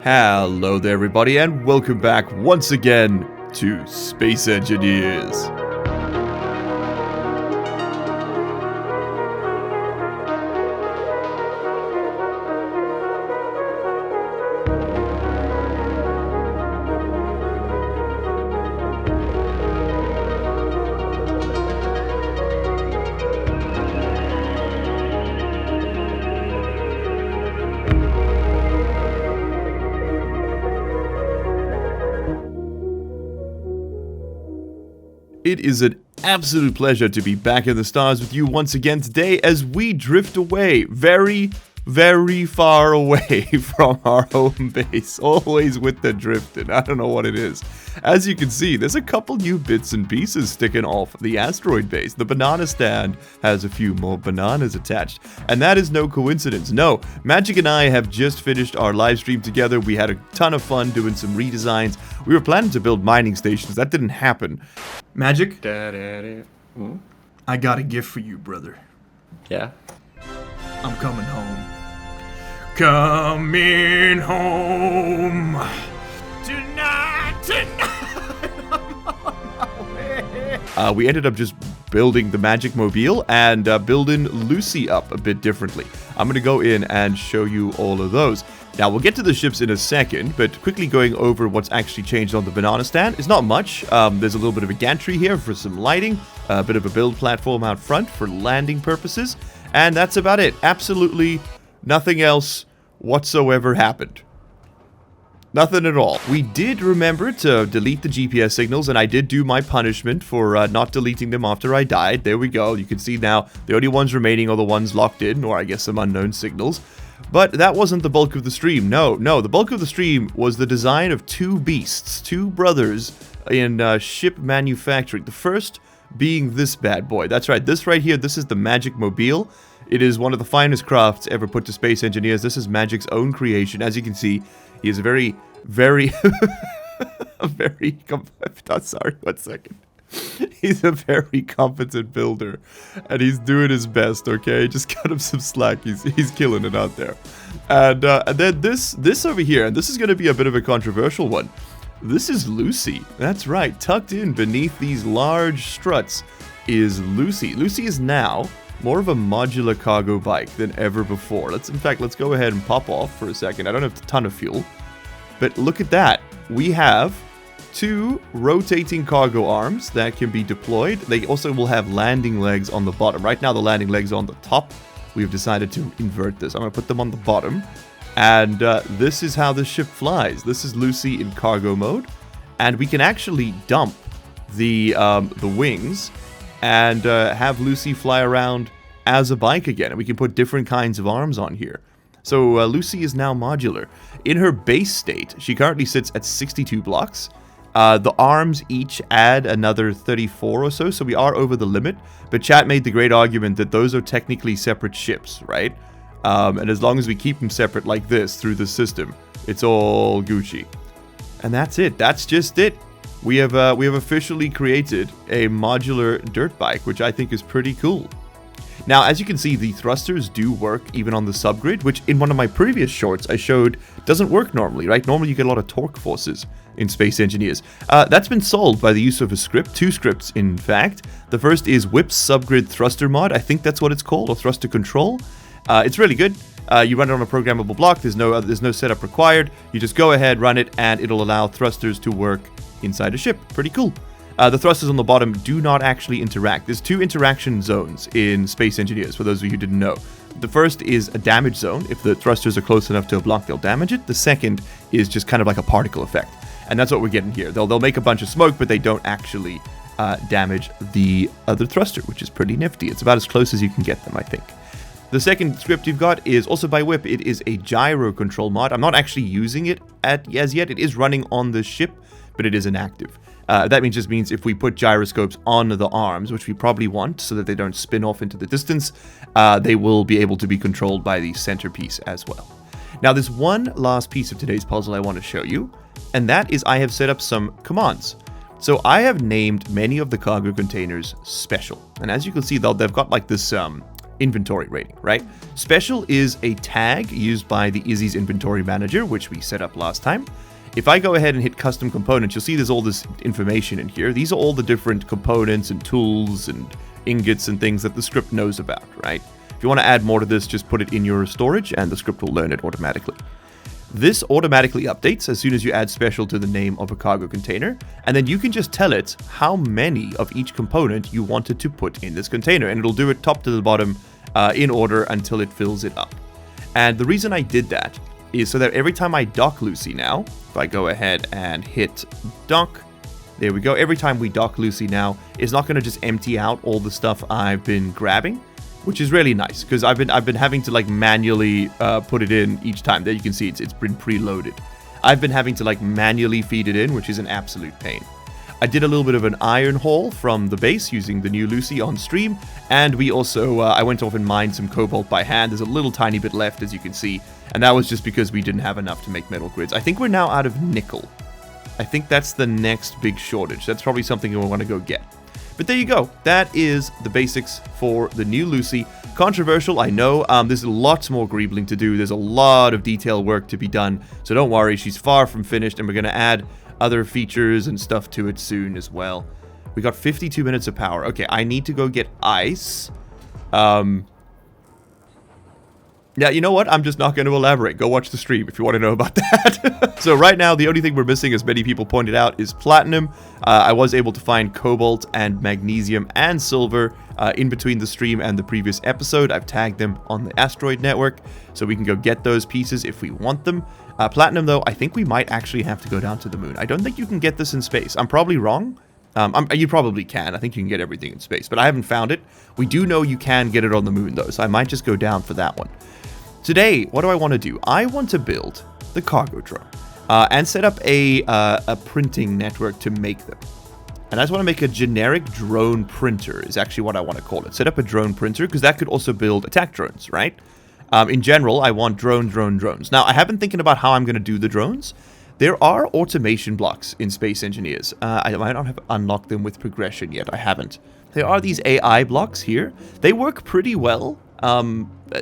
Hello there everybody and welcome back once again to Space Engineers. It is an absolute pleasure to be back in the stars with you once again today as we drift away very far away from our home base. Always with the drifting. I don't know what it is. As you can see, there's a couple new bits and pieces sticking off the asteroid base. The banana stand has a few more bananas attached. And that is no coincidence. No, Magic and I have just finished our live stream together. We had a ton of fun doing some redesigns. We were planning to build mining stations. That didn't happen. Magic? I got a gift for you, brother. Yeah? I'm coming home. Coming home. Tonight. I'm on my way. We ended up just building the Magic Mobile and building Lucy up a bit differently. I'm going to go in and show you all of those. Now, we'll get to the ships in a second, but quickly going over what's actually changed on the banana stand. It's not much. There's a little bit of a gantry here for some lighting, a bit of a build platform out front for landing purposes, and that's about it. Absolutely nothing else whatsoever happened. Nothing at all. We did remember to delete the GPS signals, and I did do my punishment for not deleting them after I died. There we go. You can see now the only ones remaining are the ones locked in, or I guess some unknown signals. But that wasn't the bulk of the stream. No, the bulk of the stream was the design of two beasts, two brothers in ship manufacturing. The first being this bad boy. That's right, this right here, this is the Magic Mobile. It is one of the finest crafts ever put to Space Engineers. This is Magic's own creation. As you can see, he is a very sorry, 1 second. He's a very competent builder, and he's doing his best, okay? Just cut him some slack. He's killing it out there. And then this over here, and this is going to be a bit of a controversial one. This is Lucy. That's right. Tucked in beneath these large struts is Lucy. Lucy is now more of a modular cargo bike than ever before. In fact, let's go ahead and pop off for a second. I don't have a ton of fuel, but look at that. We have two rotating cargo arms that can be deployed. They also will have landing legs on the bottom. Right now the landing legs are on the top. We've decided to invert this. I'm going to put them on the bottom. And this is how the ship flies. This is Lucy in cargo mode. And we can actually dump the wings and have Lucy fly around as a bike again. And we can put different kinds of arms on here. So Lucy is now modular. In her base state, she currently sits at 62 blocks. The arms each add another 34 or so we are over the limit. But chat made the great argument that those are technically separate ships, right? And as long as we keep them separate like this through the system, it's all Gucci. And that's it. That's just it. We have officially created a modular dirt bike, which I think is pretty cool. Now, as you can see, the thrusters do work even on the subgrid, which in one of my previous shorts I showed doesn't work normally, right? Normally you get a lot of torque forces in Space Engineers. That's been solved by the use of a script, two scripts in fact. The first is Whip's subgrid thruster mod, I think that's what it's called, or thruster control. It's really good. You run it on a programmable block, there's no setup required. You just go ahead, run it, and it'll allow thrusters to work inside a ship. Pretty cool. The thrusters on the bottom do not actually interact. There's two interaction zones in Space Engineers, for those of you who didn't know. The first is a damage zone. If the thrusters are close enough to a block, they'll damage it. The second is just kind of like a particle effect. And that's what we're getting here. They'll make a bunch of smoke, but they don't actually damage the other thruster, which is pretty nifty. It's about as close as you can get them, I think. The second script you've got is also by Whip. It is a gyro control mod. I'm not actually using it as yet. It is running on the ship, but it is inactive. That just means if we put gyroscopes on the arms, which we probably want so that they don't spin off into the distance, they will be able to be controlled by the centerpiece as well. Now, there's one last piece of today's puzzle I want to show you, and that is I have set up some commands. So I have named many of the cargo containers special, and as you can see, they've got like this inventory rating, right? Special is a tag used by the Izzy's inventory manager, which we set up last time. If I go ahead and hit custom components, you'll see there's all this information in here. These are all the different components and tools and ingots and things that the script knows about, right? If you want to add more to this, just put it in your storage and the script will learn it automatically. This automatically updates as soon as you add special to the name of a cargo container, and then you can just tell it how many of each component you wanted to put in this container, and it'll do it top to the bottom in order until it fills it up. And the reason I did that is so that every time I dock Lucy now, if I go ahead and hit dock, there we go, every time we dock Lucy now, it's not going to just empty out all the stuff I've been grabbing, which is really nice, because I've been having to like manually put it in each time. There you can see it's been preloaded. I've been having to like manually feed it in, which is an absolute pain. I did a little bit of an iron haul from the base using the new Lucy on stream, and we also, I went off and mined some cobalt by hand. There's a little tiny bit left, as you can see, and that was just because we didn't have enough to make metal grids. I think we're now out of nickel. I think that's the next big shortage. That's probably something we want to go get. But there you go. That is the basics for the new Lucy. Controversial, I know. There's lots more greebling to do. There's a lot of detail work to be done, so don't worry. She's far from finished, and we're going to add other features and stuff to it soon as well. We got 52 minutes of power. Okay, I need to go get ice. Yeah, you know what? I'm just not going to elaborate. Go watch the stream if you want to know about that. So right now, the only thing we're missing, as many people pointed out, is platinum. I was able to find cobalt and magnesium and silver in between the stream and the previous episode. I've tagged them on the asteroid network, so we can go get those pieces if we want them. Platinum, though, I think we might actually have to go down to the moon. I don't think you can get this in space. I'm probably wrong. You probably can. I think you can get everything in space, but I haven't found it. We do know you can get it on the moon, though, so I might just go down for that one. Today, what do I want to do? I want to build the cargo drone and set up a printing network to make them. And I just want to make a generic drone printer is actually what I want to call it. Set up a drone printer, because that could also build attack drones, right? In general, I want drones. Now, I have been thinking about how I'm going to do the drones. There are automation blocks in Space Engineers. I might not have unlocked them with progression yet. I haven't. There are these AI blocks here. They work pretty well.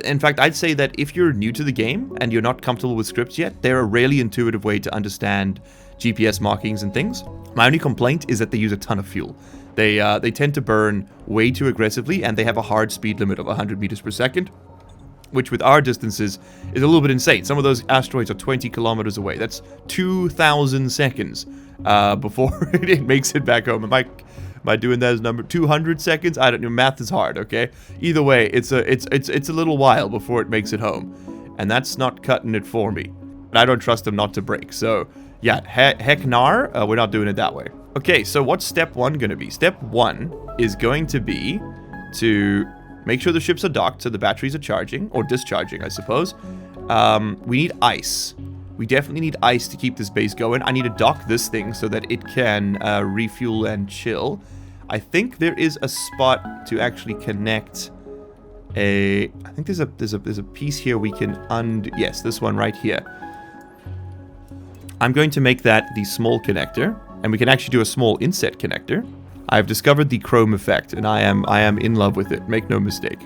In fact, I'd say that if you're new to the game and you're not comfortable with scripts yet, they're a really intuitive way to understand GPS markings and things. My only complaint is that they use a ton of fuel. They tend to burn way too aggressively, and they have a hard speed limit of 100 meters per second, which with our distances is a little bit insane. Some of those asteroids are 20 kilometers away. That's 2,000 seconds before it makes it back home. Am I doing that as number 200 seconds? I don't know. Math is hard, okay? Either way, it's a little while before it makes it home, and that's not cutting it for me. And I don't trust them not to break. So yeah, heck nar, we're not doing it that way. Okay, so what's step one going to be? Step one is going to be to make sure the ships are docked so the batteries are charging, or discharging, I suppose. We need ice. We definitely need ice to keep this base going. I need to dock this thing so that it can refuel and chill. I think there is a spot to actually connect a... I think there's a piece here we can undo. Yes, this one right here. I'm going to make that the small connector, and we can actually do a small inset connector. I've discovered the chrome effect, and I am in love with it. Make no mistake.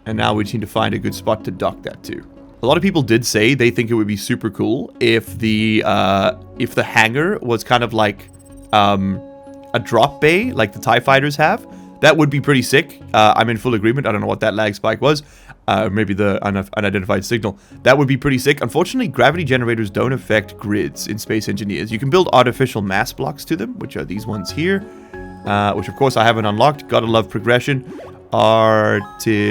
And now we just need to find a good spot to dock that to. A lot of people did say they think it would be super cool if the hangar was kind of like a drop bay, like the TIE fighters have. That would be pretty sick. I'm in full agreement. I don't know what that lag spike was. Maybe the unidentified signal. That would be pretty sick. Unfortunately, gravity generators don't affect grids in Space Engineers. You can build artificial mass blocks to them, which are these ones here. Which, of course, I haven't unlocked. Gotta love progression. Artificial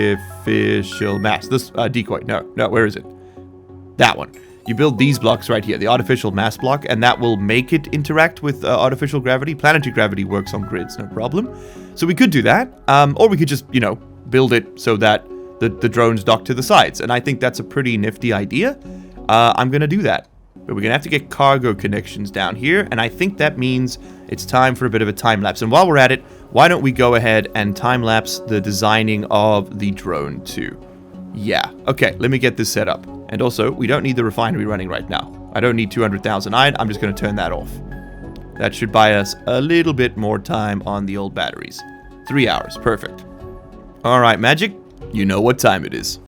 mass. This decoy. No, where is it? That one. You build these blocks right here, the artificial mass block, and that will make it interact with artificial gravity. Planetary gravity works on grids, no problem. So we could do that, or we could just, you know, build it so that the drones dock to the sides, and I think that's a pretty nifty idea. I'm gonna do that, but we're gonna have to get cargo connections down here, and I think that means it's time for a bit of a time lapse. And while we're at it, why don't we go ahead and time lapse the designing of the drone too? Yeah, okay, let me get this set up. And also, we don't need the refinery running right now. I don't need 200,000 iron. I'm just going to turn that off. That should buy us a little bit more time on the old batteries. 3 hours. Perfect. All right, Magic. You know what time it is.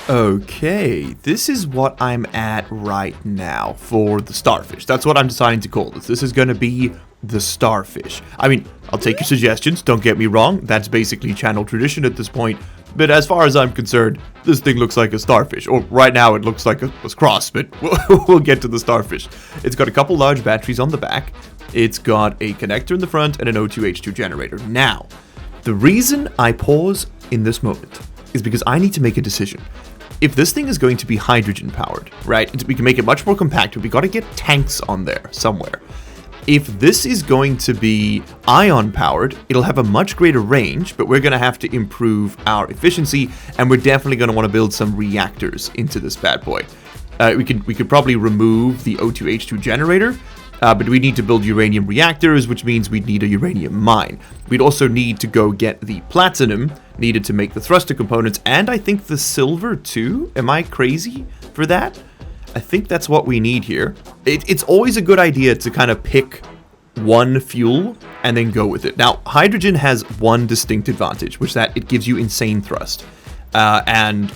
Okay, this is what I'm at right now for the starfish. That's what I'm deciding to call this. This is going to be the starfish. I mean, I'll take your suggestions, don't get me wrong. That's basically channel tradition at this point. But as far as I'm concerned, this thing looks like a starfish. Or right now it looks like a cross, but we'll get to the starfish. It's got a couple large batteries on the back. It's got a connector in the front and an O2H2 generator. Now, the reason I pause in this moment is because I need to make a decision. If this thing is going to be hydrogen powered, right, we can make it much more compact, but we got to get tanks on there somewhere. If this is going to be ion powered, it'll have a much greater range, but we're going to have to improve our efficiency, and we're definitely going to want to build some reactors into this bad boy. We could probably remove the O2H2 generator, but we need to build uranium reactors, which means we'd need a uranium mine. We'd also need to go get the platinum needed to make the thruster components, and I think the silver too. Am I crazy for that? I think that's what we need here. It's always a good idea to kind of pick one fuel and then go with it. Now, hydrogen has one distinct advantage, which is that it gives you insane thrust. And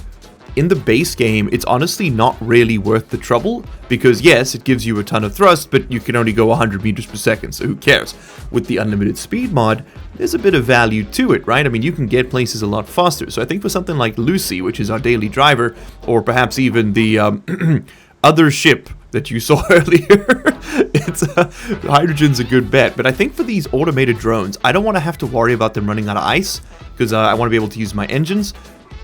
in the base game, it's honestly not really worth the trouble, because yes, it gives you a ton of thrust, but you can only go 100 meters per second, so who cares? With the unlimited speed mod, there's a bit of value to it, right? I mean, you can get places a lot faster. So I think for something like Lucy, which is our daily driver, or perhaps even the other ship that you saw earlier, hydrogen's a good bet. But I think for these automated drones, I don't want to have to worry about them running out of ice, because I want to be able to use my engines.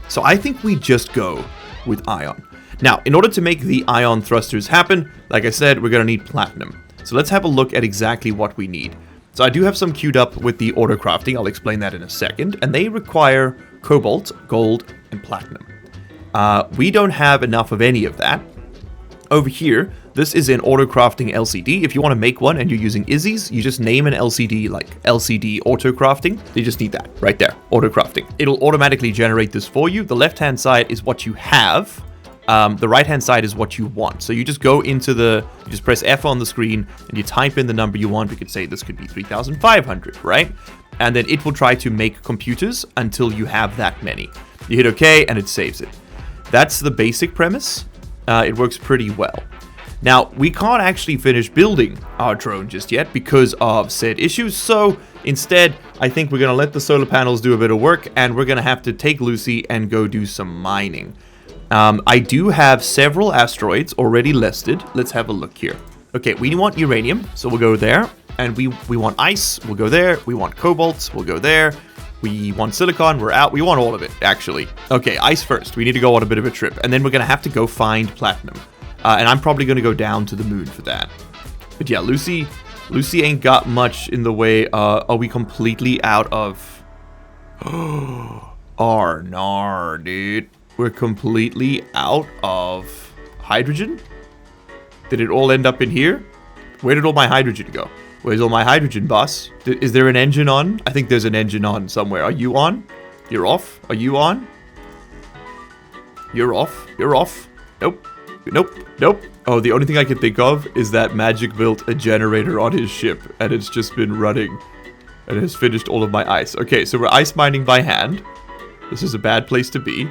So I think we just go with ion. Now, in order to make the ion thrusters happen, like I said, we're going to need platinum. So let's have a look at exactly what we need. So I do have some queued up with the auto crafting. I'll explain that in a second. And they require cobalt, gold, and platinum. We don't have enough of any of that. Over here, this is an auto crafting LCD. If you want to make one and you're using Izzy's, you just name an LCD like LCD auto crafting. You just need that right there, auto crafting. It'll automatically generate this for you. The left-hand side is what you have. The right-hand side is what you want. So you just go into you just press F on the screen and you type in the number you want. We could say this could be 3,500, right? And then it will try to make computers until you have that many. You hit OK and it saves it. That's the basic premise. It works pretty well. Now, we can't actually finish building our drone just yet because of said issues, so instead, I think we're going to let the solar panels do a bit of work, and we're going to have to take Lucy and go do some mining. I do have several asteroids already listed. Let's have a look here. Okay, we want uranium, so we'll go there, and we want ice, we'll go there, we want cobalt, we'll go there. We want silicon, we're out. We want all of it, actually. Okay, ice first. We need to go on a bit of a trip. And then we're going to have to go find platinum. And I'm probably going to go down to the moon for that. But yeah, Lucy Lucy ain't got much in the way. Are we completely out of... Arnar, dude. We're completely out of hydrogen? Did it all end up in here? Where did all my hydrogen go? Where's all my hydrogen, boss? Is there an engine on? I think there's an engine on somewhere. Are you on? You're off? Are you on? You're off? You're off? Nope. Nope. Nope. Oh, the only thing I can think of is that Magic built a generator on his ship, and it's just been running, and has finished all of my ice. Okay, so we're ice mining by hand. This is a bad place to be.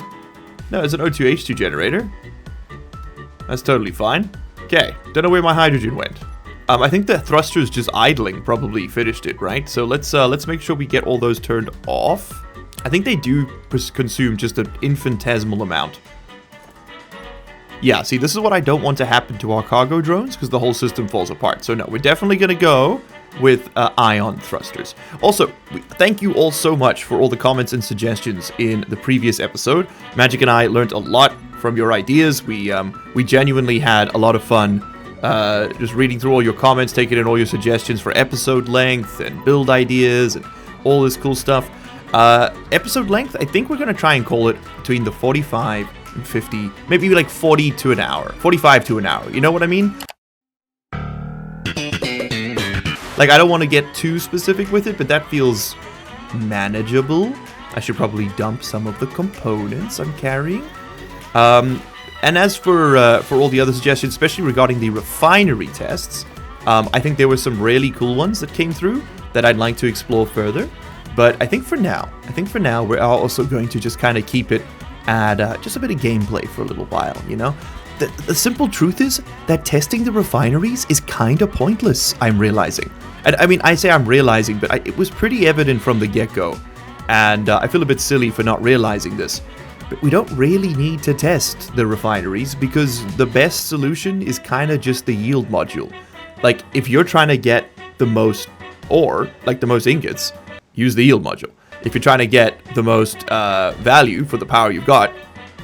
No, it's an O2H2 generator. That's totally fine. Okay, don't know where my hydrogen went. I think the thrusters just idling probably finished it, right? So let's make sure we get all those turned off. I think they do consume just an infinitesimal amount. Yeah, see, this is what I don't want to happen to our cargo drones, because the whole system falls apart. So no, we're definitely going to go with ion thrusters. Also, thank you all so much for all the comments and suggestions in the previous episode. Magic and I learned a lot from your ideas. We genuinely had a lot of fun just reading through all your comments, taking in all your suggestions for episode length and build ideas and all this cool stuff. Episode length, I think we're going to try and call it between the 45 and 50, maybe like 40 to an hour, 45 to an hour, you know what I mean? Like, I don't want to get too specific with it, but that feels manageable. I should probably dump some of the components I'm carrying. And as for all the other suggestions, especially regarding the refinery tests, I think there were some really cool ones that came through that I'd like to explore further. But I think for now, we're also going to just kind of keep it at just a bit of gameplay for a little while, you know? The simple truth is that testing the refineries is kind of pointless, I'm realizing. And I mean, I say I'm realizing, but it was pretty evident from the get-go. And I feel a bit silly for not realizing this. But we don't really need to test the refineries because the best solution is kind of just the yield module. Like, if you're trying to get the most ore, like the most ingots, use the yield module. If you're trying to get the most value for the power you've got,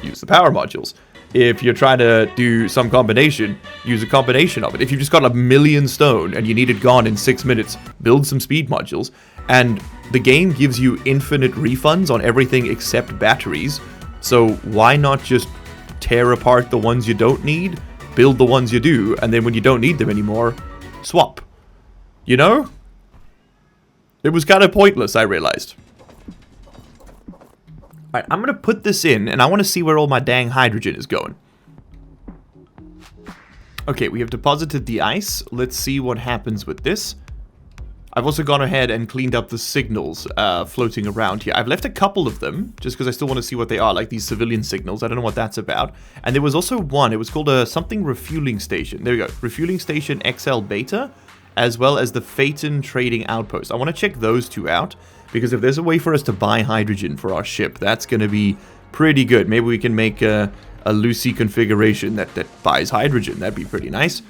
use the power modules. If you're trying to do some combination, use a combination of it. If you've just got 1,000,000 stone and you need it gone in 6 minutes, build some speed modules. And the game gives you infinite refunds on everything except batteries. So why not just tear apart the ones you don't need, build the ones you do, and then when you don't need them anymore, swap. You know? It was kind of pointless, I realized. Alright, I'm going to put this in, and I want to see where all my dang hydrogen is going. Okay, we have deposited the ice. Let's see what happens with this. I've also gone ahead and cleaned up the signals floating around here. I've left a couple of them, just because I still want to see what they are, like these civilian signals. I don't know what that's about. And there was also one, it was called a something refueling station. There we go, refueling station XL Beta, as well as the Phaeton Trading Outpost. I want to check those two out, because if there's a way for us to buy hydrogen for our ship, that's going to be pretty good. Maybe we can make a Lucy configuration that buys hydrogen. That'd be pretty nice.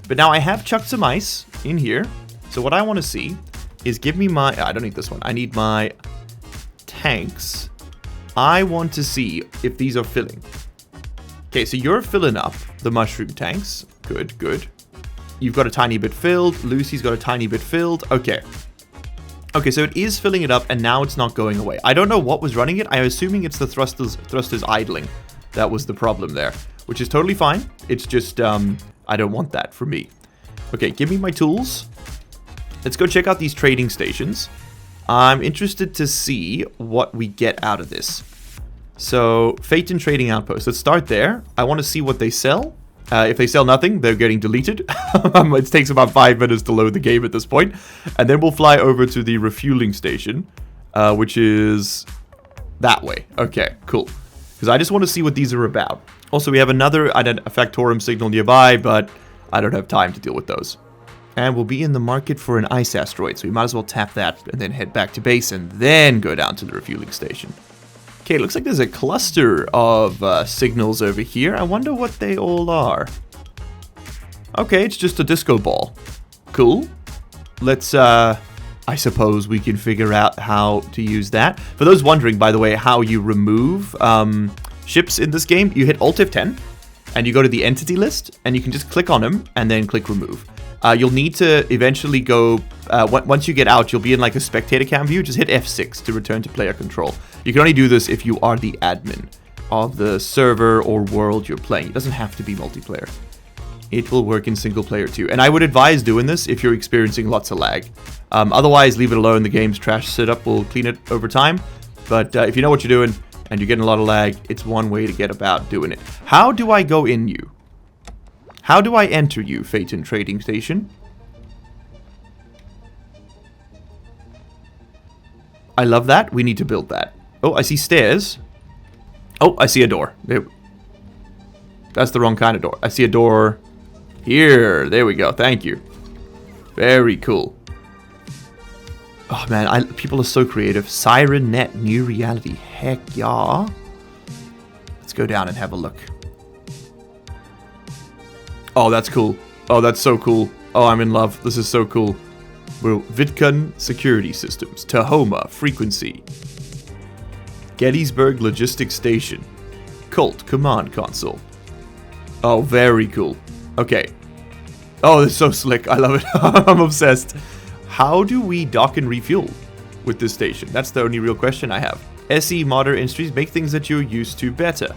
But now I have chucked some ice in here. So what I want to see is give me my... I don't need this one. I need my tanks. I want to see if these are filling. Okay, so you're filling up the mushroom tanks. Good, good. You've got a tiny bit filled. Lucy's got a tiny bit filled. Okay. Okay, so it is filling it up, and now it's not going away. I don't know what was running it. I'm assuming it's the thrusters idling. That was the problem there, which is totally fine. It's just, I don't want that for me. Okay, give me my tools. Let's go check out these trading stations. I'm interested to see what we get out of this. So, Phaeton Trading Outpost. Let's start there. I want to see what they sell. If they sell nothing, they're getting deleted. It takes about 5 minutes to load the game at this point. And then we'll fly over to the refueling station, which is that way. Okay, cool. Because I just want to see what these are about. Also, we have another Factorum signal nearby, but I don't have time to deal with those. And we'll be in the market for an ice asteroid, so we might as well tap that and then head back to base and then go down to the refueling station. Okay, looks like there's a cluster of signals over here. I wonder what they all are. Okay, it's just a disco ball. Cool. Let's, I suppose we can figure out how to use that. For those wondering, by the way, how you remove ships in this game, you hit Alt F10, and you go to the entity list, and you can just click on them, and then click remove. You'll need to eventually go, once you get out, you'll be in like a spectator cam view. Just hit F6 to return to player control. You can only do this if you are the admin of the server or world you're playing. It doesn't have to be multiplayer. It will work in single player too. And I would advise doing this if you're experiencing lots of lag. Otherwise, leave it alone. The game's trash setup will clean it over time. But if you know what you're doing and you're getting a lot of lag, it's one way to get about doing it. How do I go in you? How do I enter you, Phaeton Trading Station? I love that. We need to build that. Oh, I see stairs. Oh, I see a door. That's the wrong kind of door. I see a door here. There we go. Thank you. Very cool. Oh, man. People are so creative. Siren Net. New reality. Heck yeah. Let's go down and have a look. Oh, that's cool. Oh, that's so cool. Oh, I'm in love. This is so cool. Well, Vidcon Security Systems. Tahoma Frequency. Gettysburg Logistics Station. Colt Command Console. Oh, very cool. Okay. Oh, that's so slick. I love it. I'm obsessed. How do we dock and refuel with this station? That's the only real question I have. SE Modern Industries make things that you're used to better.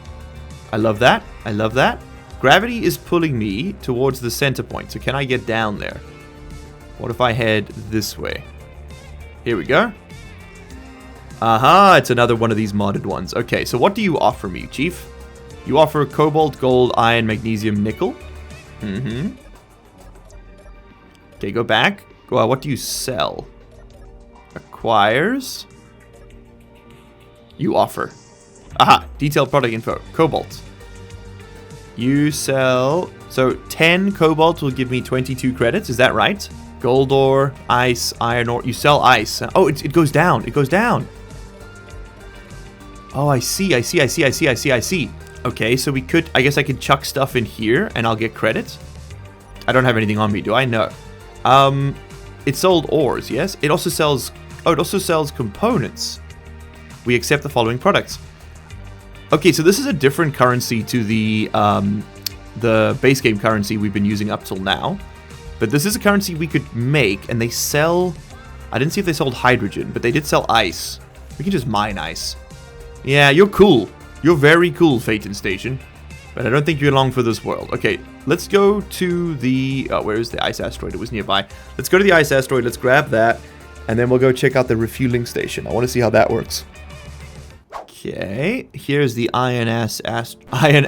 I love that. I love that. Gravity is pulling me towards the center point, so can I get down there? What if I head this way? Here we go. Aha, it's another one of these modded ones. Okay, so what do you offer me, Chief? You offer cobalt, gold, iron, magnesium, nickel. Mm-hmm. Okay, go back. What do you sell? Acquires. You offer. Aha, detailed product info. Cobalt. You sell... So 10 cobalt will give me 22 credits. Is that right? Gold ore, ice, iron ore. You sell ice. Oh, it goes down. It goes down. Oh, I see. Okay, so we could... I guess I could chuck stuff in here and I'll get credits. I don't have anything on me, do I? No. It sold ores, yes? It also sells... Oh, it also sells components. We accept the following products. Okay, so this is a different currency to the base game currency we've been using up till now. But this is a currency we could make, and they sell... I didn't see if they sold hydrogen, but they did sell ice. We can just mine ice. Yeah, you're cool. You're very cool, Phaeton Station. But I don't think you're long for this world. Okay, let's go to the... Oh, where is the ice asteroid? It was nearby. Let's go to the ice asteroid. Let's grab that. And then we'll go check out the refueling station. I want to see how that works. Okay, here's the iron ass asteroid.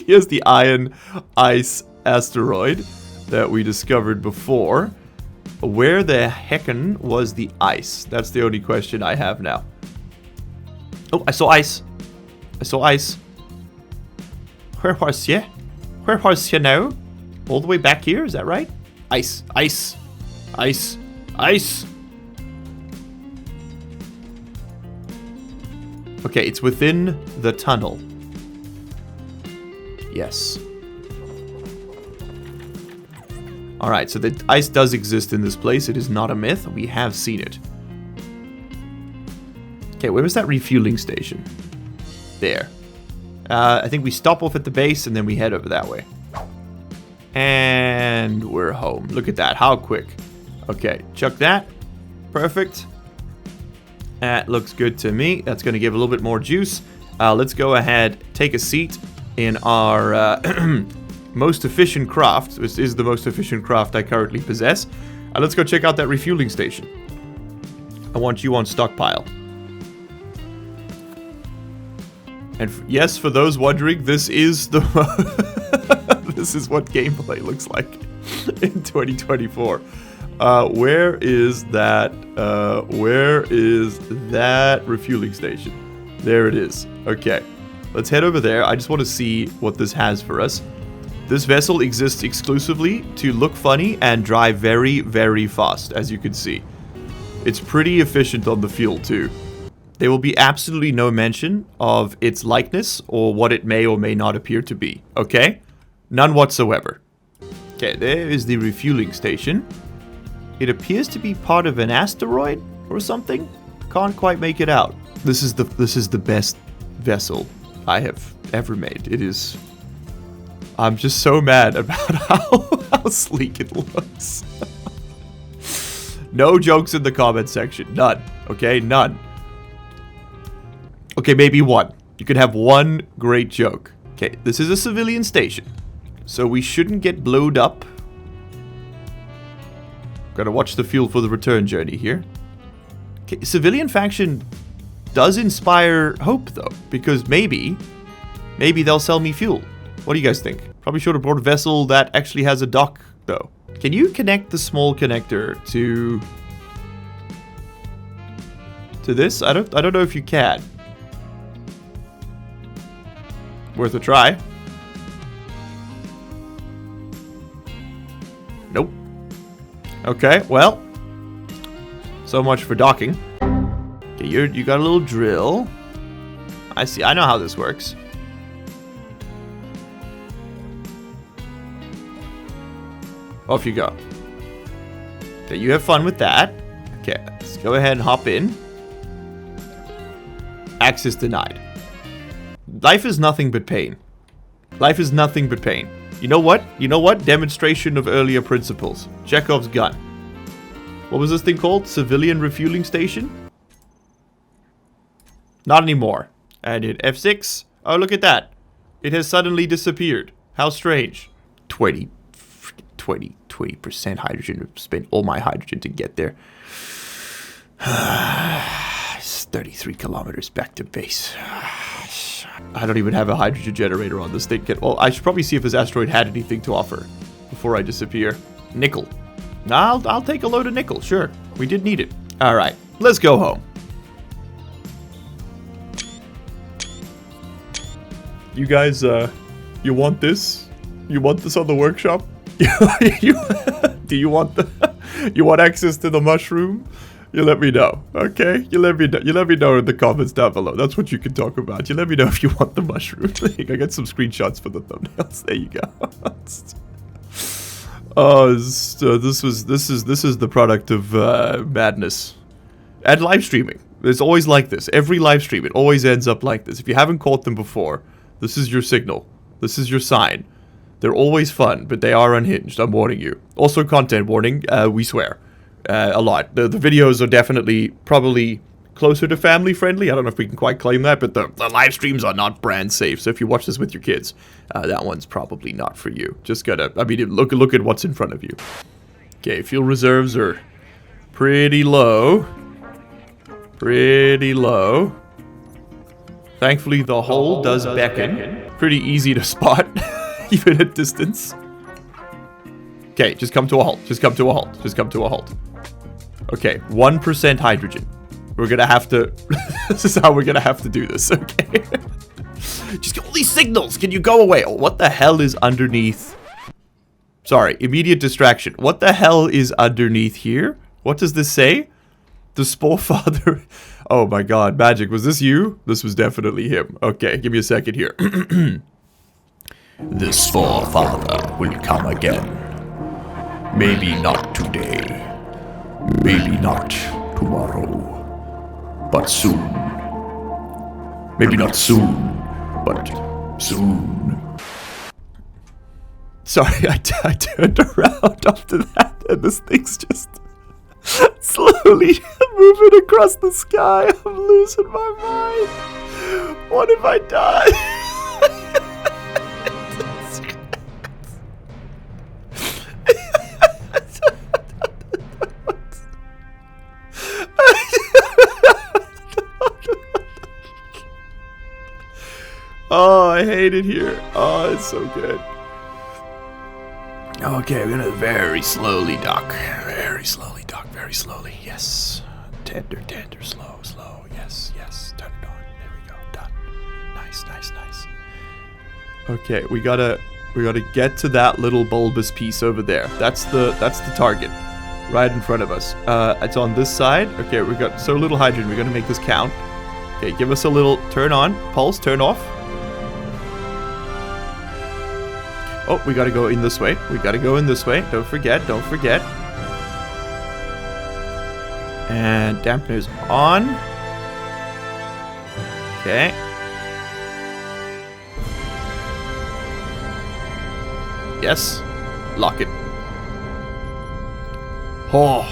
Here's the iron ice asteroid that we discovered before. Where the heckin' was the ice? That's the only question I have now. Oh, I saw ice. I saw ice. Where was you? Where was you now? All the way back here, is that right? Ice, ice, ice, ice. Okay, it's within the tunnel. Yes. Alright, so the ice does exist in this place. It is not a myth. We have seen it. Okay, where was that refueling station? There. I think we stop off at the base and then we head over that way. And we're home. Look at that. How quick. Okay, chuck that. Perfect. That looks good to me. That's going to give a little bit more juice. Let's go ahead, take a seat in our most efficient craft. This is the most efficient craft I currently possess. Let's go check out that refueling station. I want you on stockpile. And yes, for those wondering, this is the this is what gameplay looks like in 2024. Where is that refueling station? There it is. Okay, let's head over there. I just want to see what this has for us. This vessel exists exclusively to look funny and drive very, very fast, as you can see. It's pretty efficient on the fuel too. There will be absolutely no mention of its likeness or what it may or may not appear to be. Okay? None whatsoever. Okay, there is the refueling station. It appears to be part of an asteroid or something. Can't quite make it out. This is the best vessel I have ever made. It is I'm just so mad about how sleek it looks. No jokes in the comment section. None. Okay, none. Okay, maybe one. You could have one great joke. Okay, this is a civilian station, so we shouldn't get blowed up. Gotta watch the fuel for the return journey here. Okay, civilian faction does inspire hope, though, because maybe they'll sell me fuel. What do you guys think? Probably should have brought a vessel that actually has a dock, though. Can you connect the small connector to this? I don't know if you can. Worth a try. Nope. Okay, well. So much for docking. Okay, you got a little drill. I see. I know how this works. Off you go. Okay, you have fun with that. Okay, let's go ahead and hop in. Access denied. Life is nothing but pain. Life is nothing but pain. You know what? You know what? Demonstration of earlier principles. Chekhov's gun. What was this thing called? Civilian refueling station? Not anymore. And hit F6. Oh, look at that. It has suddenly disappeared. How strange. 20% hydrogen. I've spent all my hydrogen to get there. It's 33 kilometers back to base. I don't even have a hydrogen generator on this thing. Well, I should probably see if this asteroid had anything to offer before I disappear. Nickel. I'll take a load of nickel, sure. We did need it. All right, let's go home. You guys, you want this? You want this on the workshop? Do you want you want access to the mushroom? You let me know, okay? You let me know in the comments down below. That's what you can talk about. You let me know if you want the mushroom. I got some screenshots for the thumbnails. There you go. Oh, so this is the product of madness and live streaming. It's always like this. Every live stream, it always ends up like this. If you haven't caught them before, this is your signal. This is your sign. They're always fun, but they are unhinged. I'm warning you. Also, content warning. We swear. A lot. The videos are definitely probably closer to family friendly. I don't know if we can quite claim that, but the live streams are not brand safe. So if you watch this with your kids, that one's probably not for you. Just gotta, I mean, look at what's in front of you. Okay, fuel reserves are pretty low. Pretty low. Thankfully, the hole does beckon. Pretty easy to spot, even at distance. Okay, just come to a halt. Just come to a halt. Just come to a halt. Okay, 1% hydrogen. We're gonna have to... This is how we're gonna have to do this, okay? Just get all these signals! Can you go away? Oh, what the hell is underneath? Sorry, immediate distraction. What the hell is underneath here? What does this say? The Spore Father... Oh my god, Magic, was this you? This was definitely him. Okay, give me a second here. The Spore Father will come again. Maybe not today. Maybe not tomorrow. But soon. Maybe not soon, but soon. Sorry, I turned around after that, and this thing's just slowly moving across the sky. I'm losing my mind. What if I die? Oh, I hate it here. Oh, it's so good. Okay, we're gonna very slowly dock. Very slowly dock, very slowly. Yes. Tender, tender, slow, slow. Yes, yes. Turn it on. There we go. Done. Nice, nice, nice. Okay, we gotta get to that little bulbous piece over there. That's the target. Right in front of us. It's on this side. Okay, we got so little hydrogen. We're gonna make this count. Okay, give us a little turn on. Pulse, turn off. Oh, we gotta go in this way. We gotta go in this way. Don't forget, don't forget. And dampeners on. Okay. Yes. Lock it. Oh,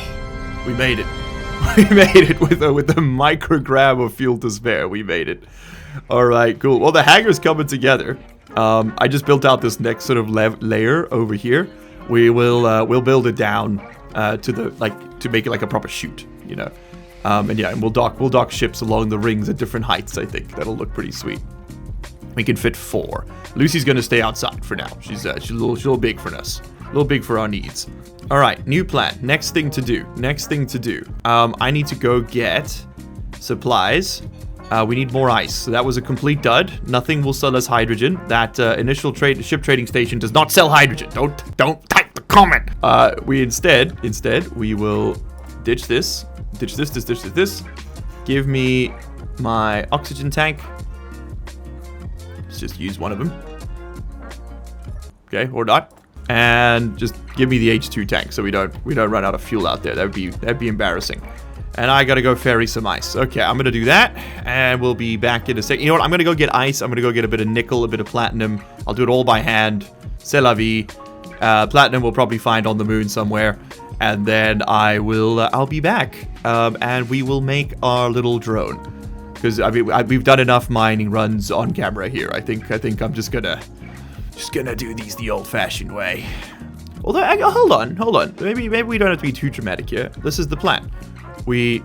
we made it. We made it with a microgram of fuel to spare. We made it. All right, cool. Well, the hangar's coming together. I just built out this next sort of layer over here. We'll build it down to make it like a proper chute, you know. And yeah, and we'll dock ships along the rings at different heights. I think that'll look pretty sweet. We can fit 4. Lucy's gonna stay outside for now. She's a little big for us. A little big for our needs. All right, new plan. Next thing to do. I need to go get supplies. We need more ice. So that was a complete dud. Nothing will sell us hydrogen. That initial ship trading station does not sell hydrogen. Don't type the comment. We instead we will ditch this. Give me my oxygen tank. Let's just use one of them. Okay, or not. And just give me the H2 tank so we don't run out of fuel out there. That'd be embarrassing. And I gotta go ferry some ice. Okay, I'm gonna do that, and we'll be back in a second. You know what? I'm gonna go get ice. I'm gonna go get a bit of nickel, a bit of platinum. I'll do it all by hand. C'est la vie. Platinum we'll probably find on the moon somewhere, and then I'll be back, and we will make our little drone. Because I mean, we've done enough mining runs on camera here. I think I'm just gonna do these the old-fashioned way. Although, hold on. Maybe we don't have to be too dramatic here. This is the plan. We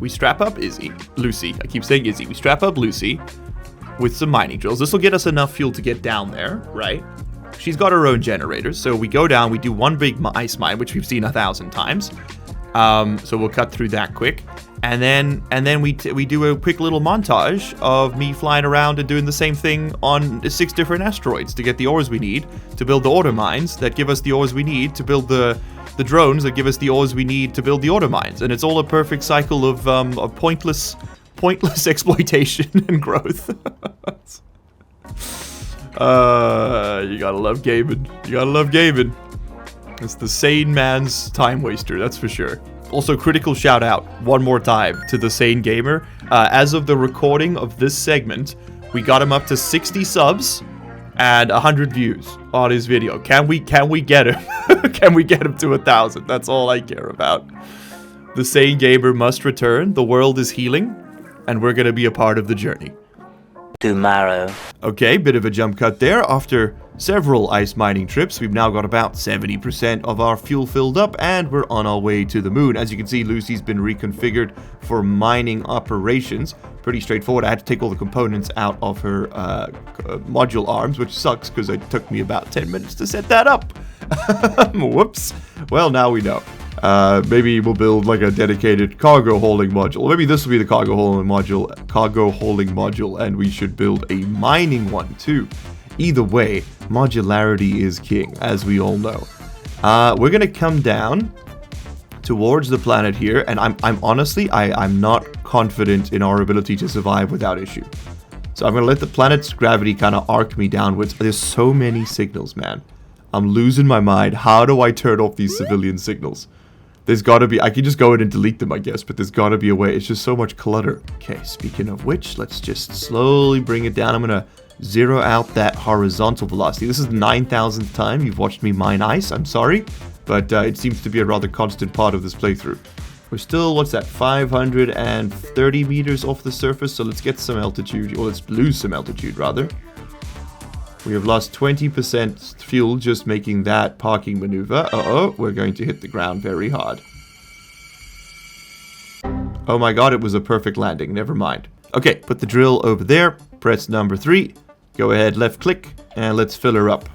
strap up Lucy. I keep saying Izzy. We strap up Lucy with some mining drills. This will get us enough fuel to get down there, right? She's got her own generators, so we go down. We do one big ice mine, which we've seen 1,000 times. So we'll cut through that quick, and then we do a quick little montage of me flying around and doing the same thing on 6 different asteroids to get the ores we need to build the auto mines that give us the ores we need to build the drones that give us the ores we need to build the auto mines. And it's all a perfect cycle of pointless exploitation and growth. You gotta love gaming. It's the sane man's time waster, that's for sure. Also, critical shout out one more time to the sane gamer. As of the recording of this segment, we got him up to 60 subs and 100 views on his video. Can we get him? Can we get him to 1,000? That's all I care about. The sane gamer must return. The world is healing, and we're gonna be a part of the journey. Tomorrow. Okay, bit of a jump cut there. After several ice mining trips, we've now got about 70% of our fuel filled up, and we're on our way to the moon. As you can see, Lucy's been reconfigured for mining operations. Pretty straightforward. I had to take all the components out of her module arms, which sucks because it took me about 10 minutes to set that up. Whoops. Well, now we know. Maybe we'll build like a dedicated cargo holding module. Or maybe this will be the cargo holding module, and we should build a mining one too. Either way, modularity is king, as we all know. We're gonna come down towards the planet here, and I'm honestly, I'm not confident in our ability to survive without issue. So I'm gonna let the planet's gravity kind of arc me downwards. There's so many signals, man. I'm losing my mind. How do I turn off these civilian signals? There's gotta be, I can just go in and delete them, I guess, but there's gotta be a way. It's just so much clutter. Okay, speaking of which, let's just slowly bring it down. I'm gonna zero out that horizontal velocity. This is the 9,000th time you've watched me mine ice. I'm sorry, but it seems to be a rather constant part of this playthrough. We're still, what's that, 530 meters off the surface, so let's get some altitude, or let's lose some altitude, rather. We have lost 20% fuel just making that parking maneuver. Uh-oh, we're going to hit the ground very hard. Oh my god, it was a perfect landing. Never mind. Okay, put the drill over there. Press number 3. Go ahead, left click, and let's fill her up.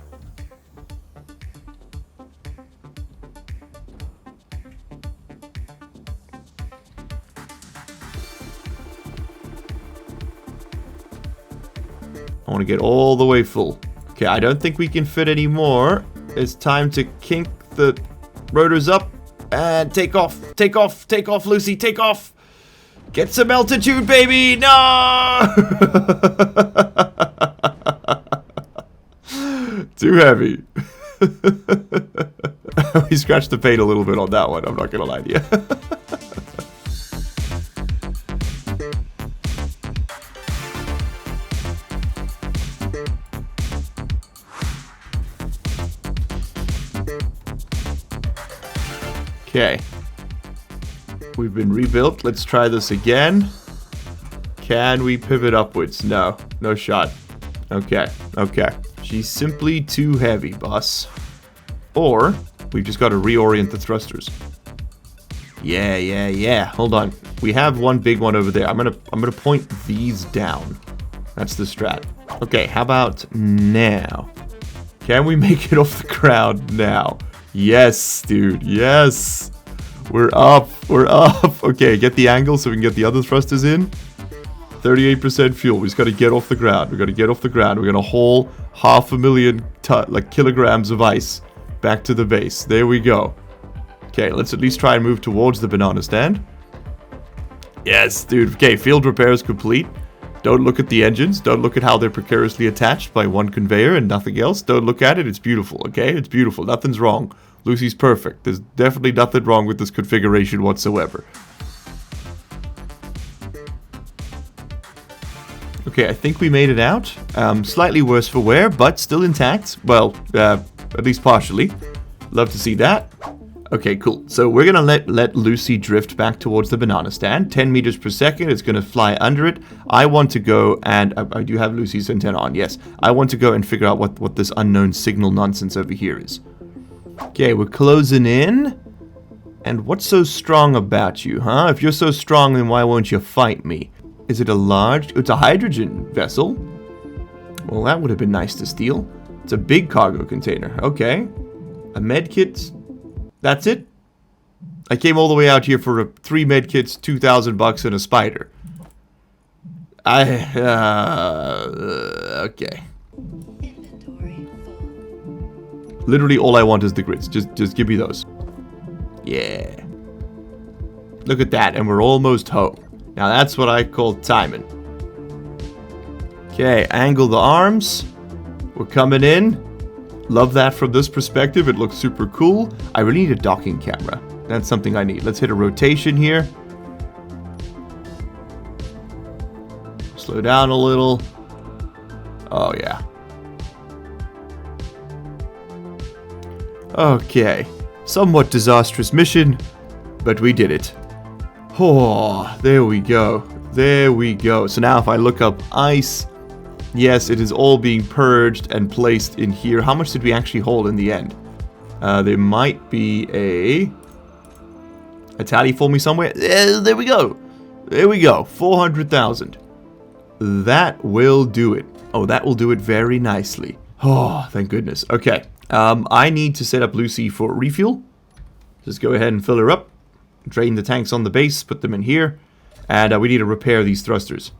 I want to get all the way full. Okay, I don't think we can fit any more. It's time to kink the rotors up and take off. Take off, Lucy, take off. Get some altitude, baby. No! Too heavy. We scratched the paint a little bit on that one. I'm not going to lie to you. Okay. We've been rebuilt. Let's try this again. Can we pivot upwards? No. No shot. Okay. Okay. She's simply too heavy, boss. Or, we've just got to reorient the thrusters. Yeah. Hold on. We have one big one over there. I'm gonna point these down. That's the strat. Okay, how about now? Can we make it off the ground now? Yes, dude. Yes. We're up. We're up. Okay, get the angle so we can get the other thrusters in. 38% fuel. We just got to get off the ground. We got to get off the ground. We're going to haul 500,000 kilograms of ice back to the base. There we go. Okay, let's at least try and move towards the banana stand. Yes, dude. Okay, field repair is complete. Don't look at the engines. Don't look at how they're precariously attached by one conveyor and nothing else. Don't look at it. It's beautiful, okay? It's beautiful. Nothing's wrong. Lucy's perfect. There's definitely nothing wrong with this configuration whatsoever. Okay, I think we made it out. Slightly worse for wear, but still intact. Well, at least partially. Love to see that. Okay, cool. So we're going to let Lucy drift back towards the banana stand. 10 meters per second. It's going to fly under it. I want to go and... I do have Lucy's antenna on, yes. I want to go and figure out what this unknown signal nonsense over here is. Okay, we're closing in. And what's so strong about you, huh? If you're so strong, then why won't you fight me? Is it a large... It's a hydrogen vessel. Well, that would have been nice to steal. It's a big cargo container. Okay. A medkit. That's it? I came all the way out here for 3 medkits, $2,000 and a spider. Okay. Literally all I want is the grids. Just give me those. Yeah. Look at that, and we're almost home. Now that's what I call timing. Okay, angle the arms. We're coming in. Love that from this perspective. It looks super cool. I really need a docking camera. That's something I need. Let's hit a rotation here. Slow down a little. Oh, yeah. Okay. Somewhat disastrous mission, but we did it. Oh, there we go. There we go. So now if I look up ice, yes, it is all being purged and placed in here. How much did we actually hold in the end? There might be a tally for me somewhere. There we go. There we go. 400,000. That will do it. Oh, that will do it very nicely. Oh, thank goodness. Okay. I need to set up Lucy for refuel. Just go ahead and fill her up. Drain the tanks on the base. Put them in here. And we need to repair these thrusters.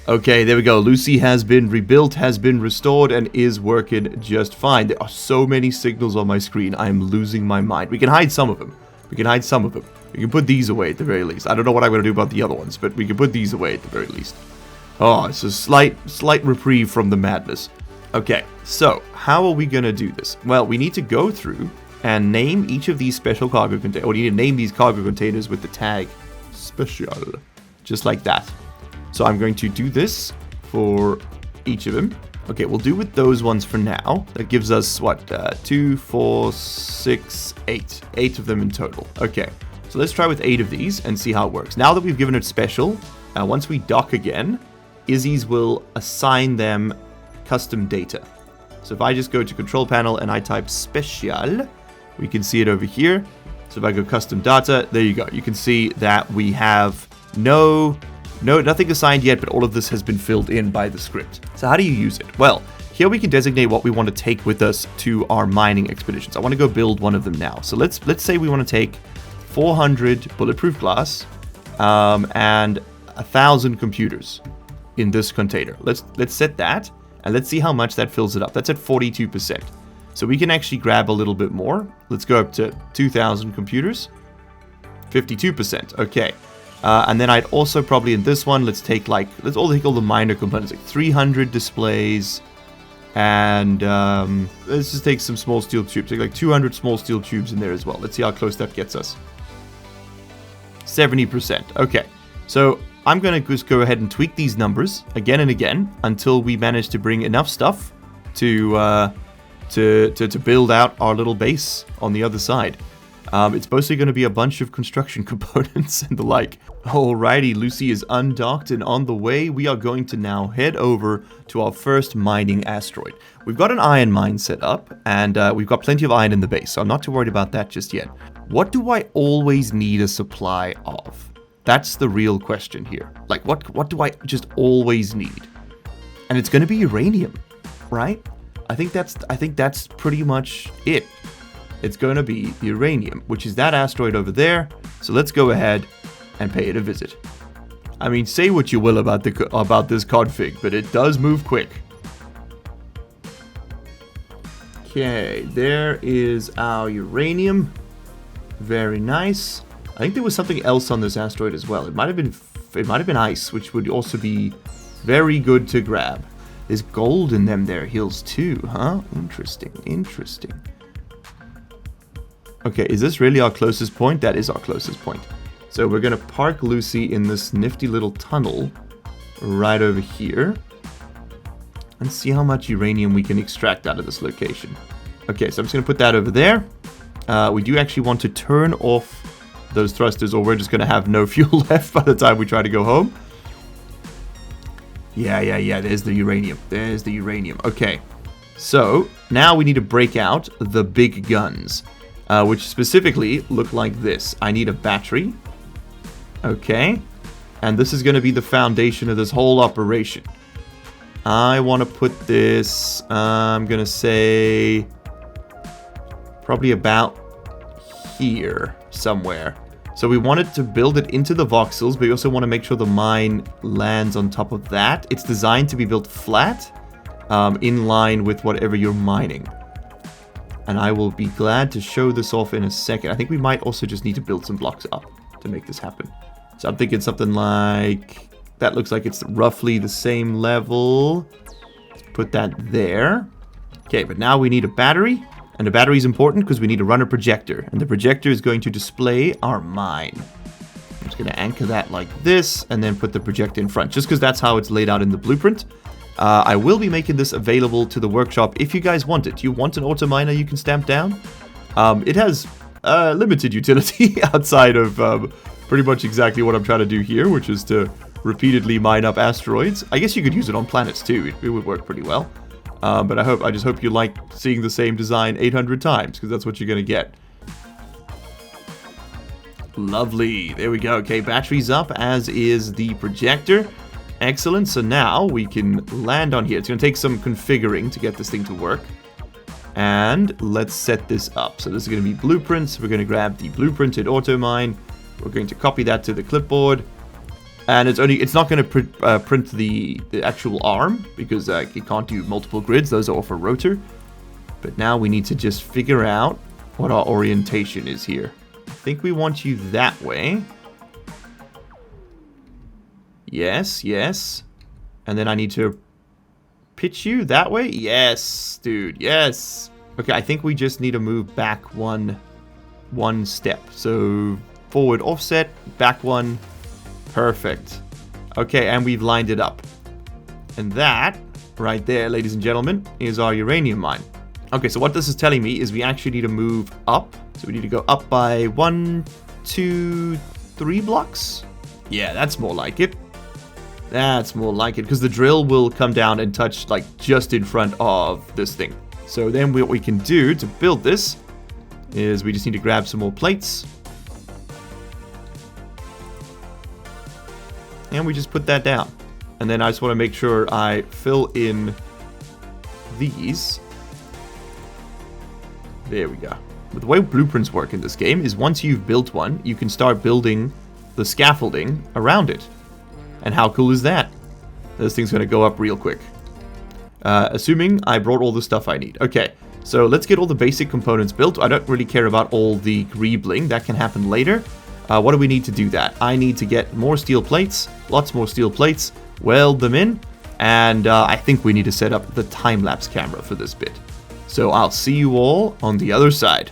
Okay, there we go. Lucy has been rebuilt, has been restored, and is working just fine. There are so many signals on my screen. I am losing my mind. We can hide some of them. We can hide some of them. We can put these away at the very least. I don't know what I'm going to do about the other ones, but we can put these away at the very least. Oh, it's a slight reprieve from the madness. Okay, so how are we going to do this? Well, we need to go through and name each of these special cargo containers. Or we need to name these cargo containers with the tag special. Just like that. So I'm going to do this for each of them. Okay, we'll do with those ones for now. That gives us, what, 2, 4, 6, 8. 8 of them in total. Okay, so let's try with 8 of these and see how it works. Now that we've given it special, once we dock again, Izzy's will assign them custom data. So if I just go to control panel and I type special, we can see it over here. So if I go custom data, there you go. You can see that we have nothing assigned yet, but all of this has been filled in by the script. So how do you use it? Well, here we can designate what we want to take with us to our mining expeditions. I want to go build one of them now. So let's say we want to take 400 bulletproof glass and 1,000 computers in this container. Let's set that and let's see how much that fills it up. That's at 42%. So we can actually grab a little bit more. Let's go up to 2,000 computers. 52%. Okay. And then I'd also probably in this one, let's take all the minor components, like 300 displays, and let's just take some small steel tubes, take like 200 small steel tubes in there as well. Let's see how close that gets us. 70%. Okay, so I'm gonna just go ahead and tweak these numbers again and again until we manage to bring enough stuff to build out our little base on the other side. It's mostly going to be a bunch of construction components and the like. Alrighty, Lucy is undocked and on the way. We are going to now head over to our first mining asteroid. We've got an iron mine set up, and we've got plenty of iron in the base, so I'm not too worried about that just yet. What do I always need a supply of? That's the real question here. Like, what do I just always need? And it's going to be uranium, right? I think that's pretty much it. It's going to be the uranium, which is that asteroid over there. So let's go ahead and pay it a visit. I mean, say what you will about this config, but it does move quick. Okay, there is our uranium. Very nice. I think there was something else on this asteroid as well. It might have been ice, which would also be very good to grab. There's gold in them there hills too, huh? Interesting. Okay, is this really our closest point? That is our closest point. So we're going to park Lucy in this nifty little tunnel right over here. And see how much uranium we can extract out of this location. Okay, so I'm just going to put that over there. We do actually want to turn off those thrusters, or we're just going to have no fuel left by the time we try to go home. Yeah, there's the uranium. Okay, so now we need to break out the big guns. Which specifically look like this. I need a battery. Okay. And this is going to be the foundation of this whole operation. I want to put this, I'm going to say, probably about here somewhere. So we wanted to build it into the voxels, but we also want to make sure the mine lands on top of that. It's designed to be built flat, in line with whatever you're mining. And I will be glad to show this off in a second. I think we might also just need to build some blocks up to make this happen. So I'm thinking something like... That looks like it's roughly the same level. Let's put that there. Okay, but now we need a battery. And the battery is important because we need to run a projector. And the projector is going to display our mine. I'm just going to anchor that like this. And then put the projector in front. Just because that's how it's laid out in the blueprint. I will be making this available to the workshop if you guys want it. You want an auto miner you can stamp down? It has limited utility outside of pretty much exactly what I'm trying to do here, which is to repeatedly mine up asteroids. I guess you could use it on planets too. It would work pretty well. But I just hope you like seeing the same design 800 times, because that's what you're going to get. Lovely. There we go. Okay, battery's up, as is the projector. Excellent. So now we can land on here. It's going to take some configuring to get this thing to work. And let's set this up. So this is going to be blueprints. We're going to grab the blueprinted auto mine. We're going to copy that to the clipboard. And it's not going to print the actual arm, because it can't do multiple grids. Those are all for rotor. But now we need to just figure out what our orientation is here. I think we want you that way. Yes. And then I need to pitch you that way? Yes, dude, yes. Okay, I think we just need to move back one step. So forward offset, back one. Perfect. Okay, and we've lined it up. And that, right there, ladies and gentlemen, is our uranium mine. Okay, so what this is telling me is we actually need to move up. So we need to go up by 1, 2, 3 blocks. Yeah, that's more like it. That's more like it, because the drill will come down and touch like just in front of this thing. So then what we can do to build this is we just need to grab some more plates. And we just put that down. And then I just want to make sure I fill in these. There we go. But the way blueprints work in this game is once you've built one, you can start building the scaffolding around it. And how cool is that? This thing's going to go up real quick. Assuming I brought all the stuff I need. Okay, so let's get all the basic components built. I don't really care about all the greebling. That can happen later. What do we need to do that? I need to get more steel plates. Lots more steel plates. Weld them in. And I think we need to set up the time-lapse camera for this bit. So I'll see you all on the other side.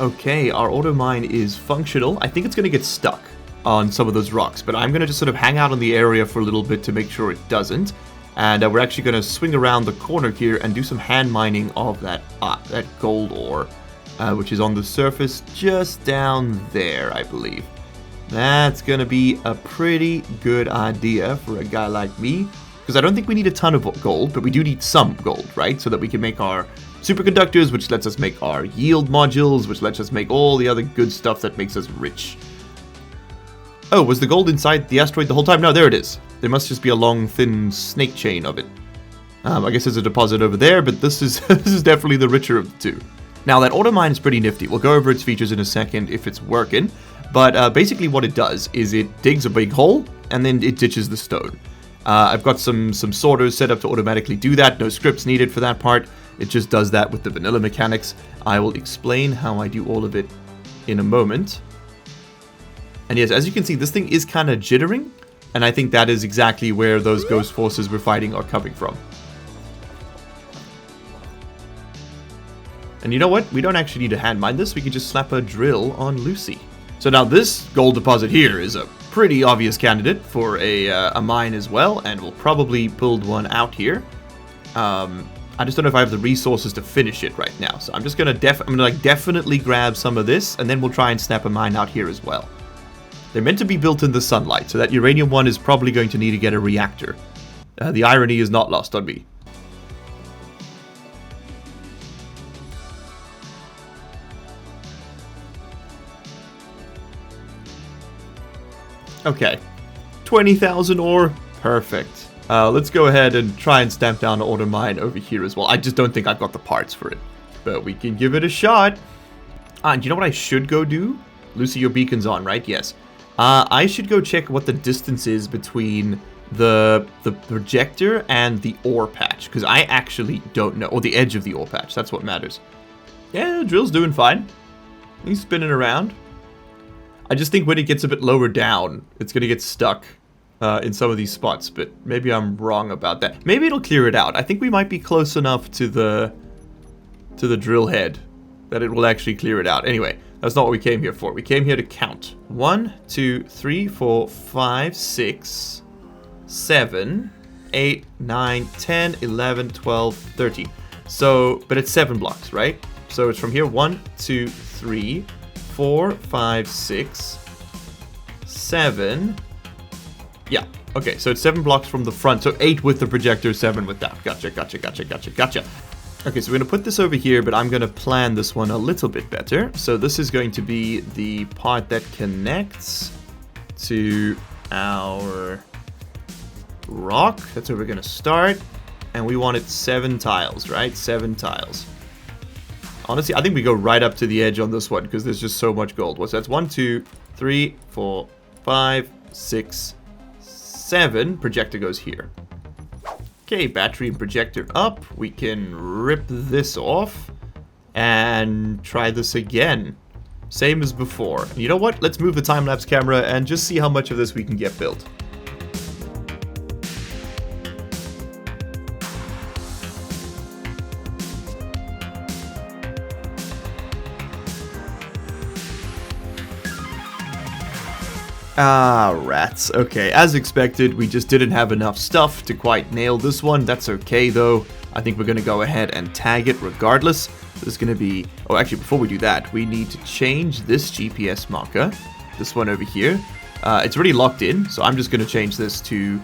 Okay, our auto mine is functional. I think it's going to get stuck on some of those rocks, but I'm going to just sort of hang out on the area for a little bit to make sure it doesn't. And we're actually going to swing around the corner here and do some hand mining of that gold ore, which is on the surface just down there, I believe. That's going to be a pretty good idea for a guy like me, because I don't think we need a ton of gold, but we do need some gold, right? So that we can make our superconductors, which lets us make our yield modules, which lets us make all the other good stuff that makes us rich. Oh, was the gold inside the asteroid the whole time? No, there it is. There must just be a long, thin snake chain of it. I guess there's a deposit over there, but this is this is definitely the richer of the two. Now, that auto mine is pretty nifty. We'll go over its features in a second if it's working. But basically what it does is it digs a big hole, and then it ditches the stone. I've got some sorters set up to automatically do that. No scripts needed for that part. It just does that with the vanilla mechanics. I will explain how I do all of it in a moment. And yes, as you can see, this thing is kind of jittering. And I think that is exactly where those ghost forces we're fighting are coming from. And you know what? We don't actually need to hand mine this. We can just slap a drill on Lucy. So now this gold deposit here is a pretty obvious candidate for a mine as well. And we'll probably build one out here. I just don't know if I have the resources to finish it right now. So I'm just going to definitely grab some of this. And then we'll try and snap a mine out here as well. They're meant to be built in the sunlight, so that uranium one is probably going to need to get a reactor. The irony is not lost on me. Okay, 20,000 ore, perfect. Let's go ahead and try and stamp down an auto mine over here as well. I just don't think I've got the parts for it, but we can give it a shot. And you know what I should go do? Lucy, your beacon's on, right? Yes. I should go check what the distance is between the projector and the ore patch, because I actually don't know. Or the edge of the ore patch, that's what matters. Yeah, the drill's doing fine. He's spinning around. I just think when it gets a bit lower down, it's going to get stuck in some of these spots, but maybe I'm wrong about that. Maybe it'll clear it out. I think we might be close enough to the drill head that it will actually clear it out. Anyway, that's not what we came here for. We came here to count. 1, 2, 3, 4, 5, 6, 7, 8, 9, 10, 11, 12, 13. So, but it's 7 blocks, right? So it's from here 1, 2, 3, 4, 5, 6, 7. Yeah, okay, so it's 7 blocks from the front. So 8 with the projector, 7 without. Gotcha. Okay, so we're going to put this over here, but I'm going to plan this one a little bit better. So this is going to be the part that connects to our rock. That's where we're going to start. And we wanted 7 tiles, right? 7 tiles. Honestly, I think we go right up to the edge on this one because there's just so much gold. So that's 1, 2, 3, 4, 5, 6, 7. Projector goes here. Okay, battery and projector up. We can rip this off and try this again. Same as before. You know what? Let's move the time-lapse camera and just see how much of this we can get built. Ah, rats. Okay, as expected, we just didn't have enough stuff to quite nail this one. That's okay, though. I think we're going to go ahead and tag it regardless. There's going to be... Oh, actually, before we do that, we need to change this GPS marker. This one over here. It's already locked in, so I'm just going to change this to...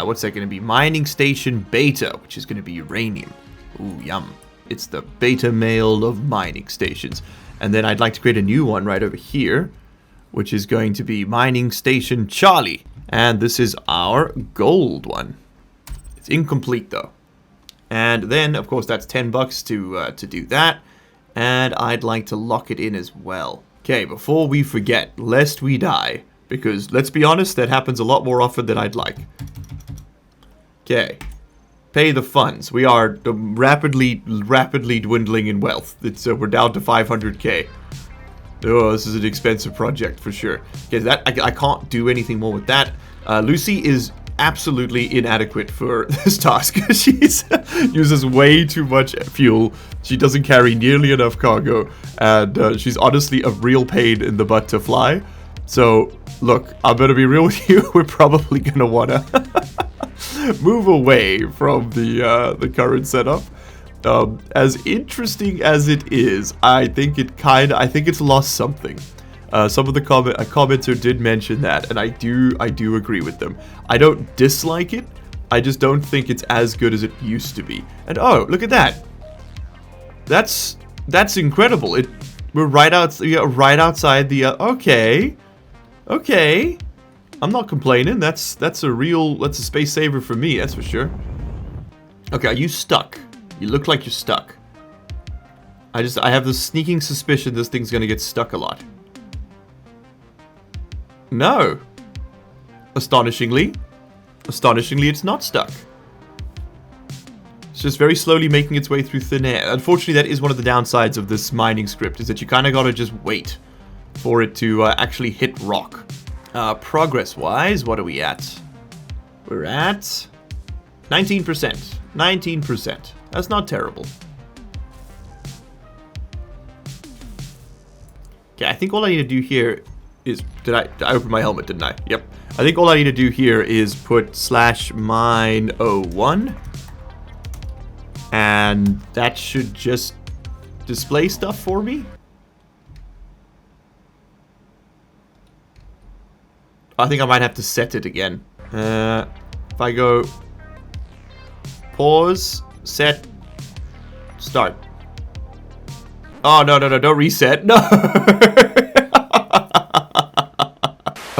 what's that going to be? Mining Station Beta, which is going to be uranium. Ooh, yum. It's the beta male of mining stations. And then I'd like to create a new one right over here, which is going to be Mining Station Charlie. And this is our gold one. It's incomplete, though. And then, of course, that's $10 to do that. And I'd like to lock it in as well. Okay, before we forget, lest we die, because let's be honest, that happens a lot more often than I'd like. Okay. Pay the funds. We are rapidly dwindling in wealth. We're down to 500k. Oh, this is an expensive project for sure. Okay, that I can't do anything more with that. Lucy is absolutely inadequate for this task. She's uses way too much fuel. She doesn't carry nearly enough cargo, and she's honestly a real pain in the butt to fly. So, look, I'm gonna be real with you. We're probably gonna wanna move away from the current setup. As interesting as it is, I think it's lost something. Some of the commenter did mention that, and I do agree with them. I don't dislike it. I just don't think it's as good as it used to be. And oh, look at that! That's incredible. We're right outside the. Okay. I'm not complaining. That's a space saver for me. That's for sure. Okay, are you stuck? You look like you're stuck. I have this sneaking suspicion this thing's gonna get stuck a lot. No. Astonishingly, it's not stuck. It's just very slowly making its way through thin air. Unfortunately, that is one of the downsides of this mining script, is that you kind of gotta just wait for it to actually hit rock. Progress-wise, what are we at? We're at 19%. 19%. That's not terrible. Okay, I think all I need to do here is... Did I open my helmet, didn't I? Yep. I think all I need to do here is put /mine01. And that should just display stuff for me. I think I might have to set it again. If I go... Pause, set, start. Oh, no, don't reset. No!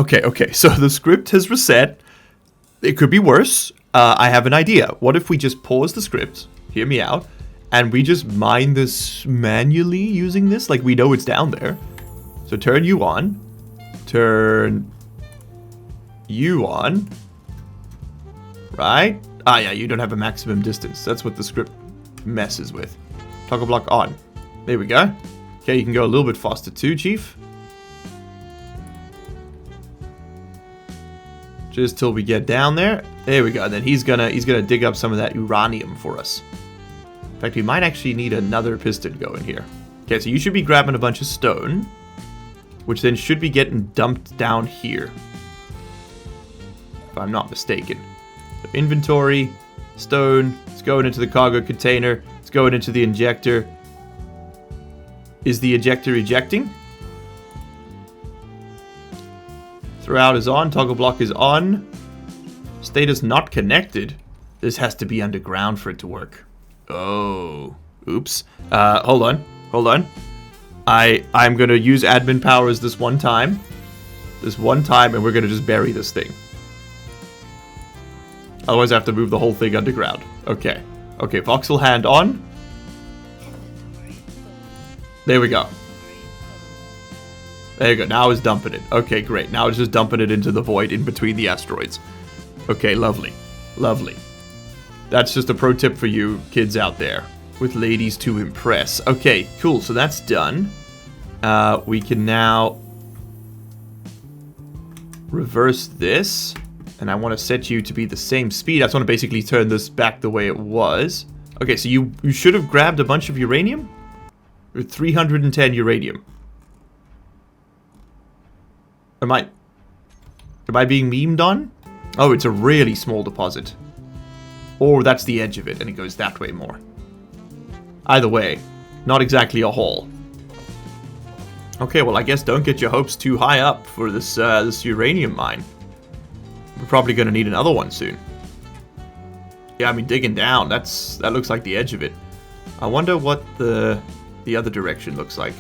Okay, so the script has reset. It could be worse. I have an idea. What if we just pause the script, hear me out, and we just mine this manually using this? Like, we know it's down there. So turn you on. Turn you on. Right? Ah, yeah, you don't have a maximum distance. That's what the script messes with. Toggle block on. There we go. Okay, you can go a little bit faster too, Chief. Just till we get down there. There we go. And then he's gonna dig up some of that uranium for us. In fact, we might actually need another piston going here. Okay, so you should be grabbing a bunch of stone, which then should be getting dumped down here, if I'm not mistaken. So inventory, stone, it's going into the cargo container, it's going into the injector. Is the ejector ejecting? Throughout is on, toggle block is on. Status not connected. This has to be underground for it to work. Oh, oops. Hold on. I'm gonna use admin powers this one time, and we're gonna just bury this thing. Otherwise I have to move the whole thing underground. Okay, voxel hand on. There we go. There you go, now it's dumping it. Okay, great. Now it's just dumping it into the void in between the asteroids. Okay, lovely. That's just a pro tip for you kids out there with ladies to impress. Okay, cool, so that's done. We can now reverse this, and I want to set you to be the same speed. I just want to basically turn this back the way it was. Okay, so you should have grabbed a bunch of uranium? Or 310 uranium. Am I being memed on? Oh, it's a really small deposit. Or that's the edge of it, and it goes that way more. Either way, not exactly a haul. Okay, well, I guess don't get your hopes too high up for this this uranium mine. We're probably going to need another one soon. Yeah, I mean, digging down, that looks like the edge of it. I wonder what the other direction looks like.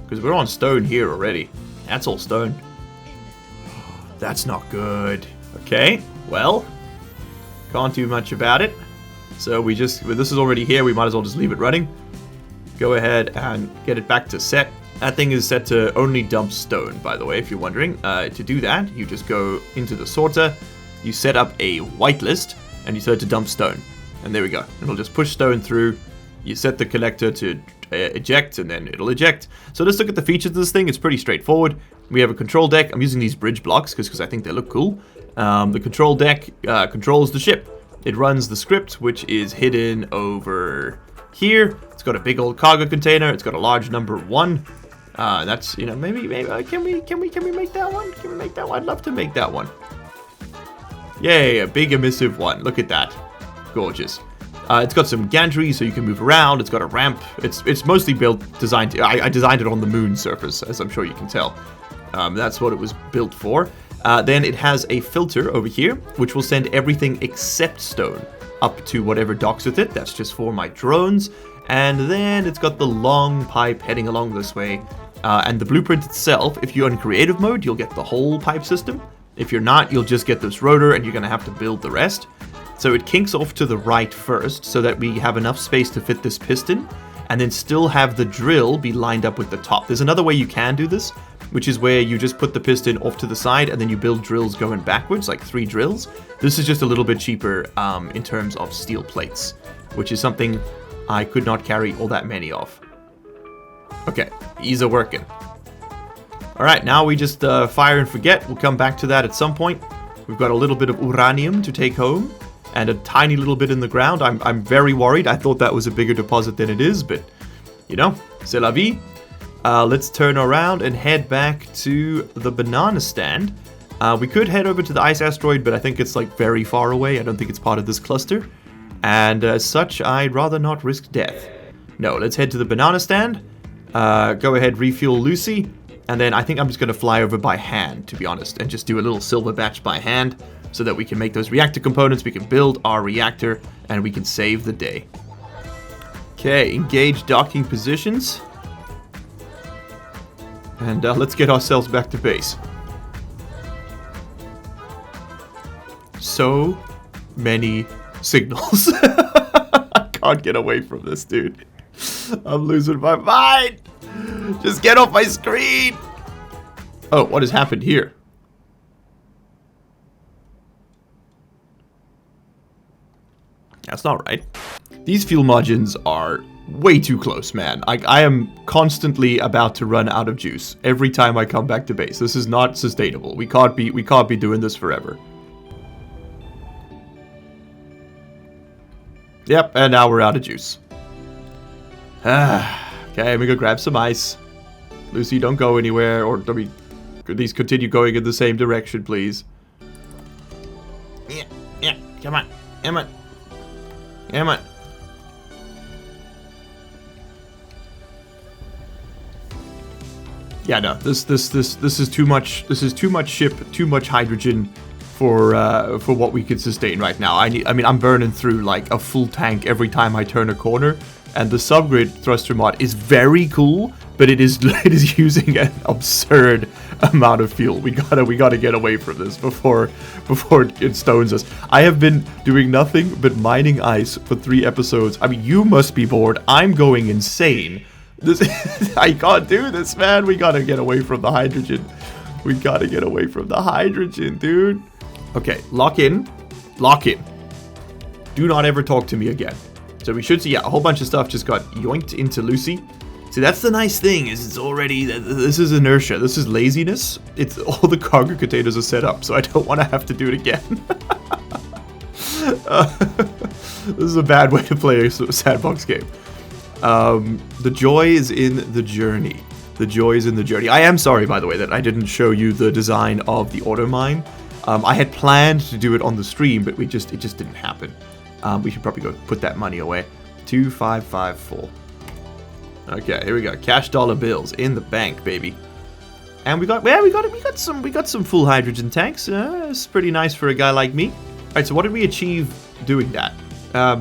Because we're on stone here already. That's all stone. That's not good. Okay, well, can't do much about it. So well, this is already here, we might as well just leave it running. Go ahead and get it back to set. That thing is set to only dump stone, by the way, if you're wondering. To do that, you just go into the sorter, you set up a whitelist, and you set it to dump stone. And there we go. It'll just push stone through. You set the collector to eject, and then it'll eject. So let's look at the features of this thing. It's pretty straightforward. We have a control deck. I'm using these bridge blocks because I think they look cool. The control deck controls the ship. It runs the script, which is hidden over here. It's got a big old cargo container. It's got a large number 1. That's, you know, maybe can we make that one? Can we make that one? I'd love to make that one. Yay, a big emissive one. Look at that. Gorgeous. It's got some gantry so you can move around. It's got a ramp. It's mostly designed. I designed it on the moon surface, as I'm sure you can tell. That's what it was built for. Then it has a filter over here, which will send everything except stone up to whatever docks with it. That's just for my drones. And then it's got the long pipe heading along this way. And the blueprint itself, if you're in creative mode, you'll get the whole pipe system. If you're not, you'll just get this rotor and you're going to have to build the rest. So it kinks off to the right first so that we have enough space to fit this piston and then still have the drill be lined up with the top. There's another way you can do this, which is where you just put the piston off to the side and then you build drills going backwards, like 3 drills. This is just a little bit cheaper in terms of steel plates, which is something I could not carry all that many of. Okay, these are working. Alright, now we just fire and forget. We'll come back to that at some point. We've got a little bit of uranium to take home and a tiny little bit in the ground. I'm very worried. I thought that was a bigger deposit than it is, but, you know, c'est la vie. Let's turn around and head back to the banana stand. We could head over to the ice asteroid, but I think it's like very far away. I don't think it's part of this cluster. And as such, I'd rather not risk death. No, let's head to the banana stand. Go ahead, refuel Lucy. And then I think I'm just going to fly over by hand, to be honest, and just do a little silver batch by hand so that we can make those reactor components, we can build our reactor, and we can save the day. Okay, engage docking positions. And let's get ourselves back to base. So many signals. I can't get away from this, dude. I'm losing my mind. Just get off my screen. Oh, what has happened here? That's not right. These fuel margins are way too close, man. I am constantly about to run out of juice every time I come back to base. This is not sustainable. We can't be doing this forever. Yep, and now we're out of juice. Okay, let me go grab some ice. Lucy, don't go anywhere, or let me at least continue going in the same direction, please. Yeah, come on, come on, come on. Yeah, no, this is too much. This is too much ship, too much hydrogen for what we could sustain right now. I mean, I'm burning through like a full tank every time I turn a corner. And the subgrid thruster mod is very cool, but it is using an absurd amount of fuel. We gotta get away from this before it stones us. I have been doing nothing but mining ice for 3 episodes. I mean, you must be bored. I'm going insane. I can't do this, man. We gotta get away from the hydrogen. We gotta get away from the hydrogen, dude. Okay, lock in. Lock in. Do not ever talk to me again. So we should see, yeah, a whole bunch of stuff just got yoinked into Lucy. See, that's the nice thing, is it's already, this is inertia, this is laziness. It's all the cargo containers are set up, so I don't want to have to do it again. This is a bad way to play a sandbox game. The joy is in the journey. The joy is in the journey. I am sorry, by the way, that I didn't show you the design of the auto mine. I had planned to do it on the stream, but it just didn't happen. We should probably go put that money away. 2554. Okay, here we go. Cash dollar bills in the bank, baby. And we got some full hydrogen tanks. It's pretty nice for a guy like me. All right, so what did we achieve doing that?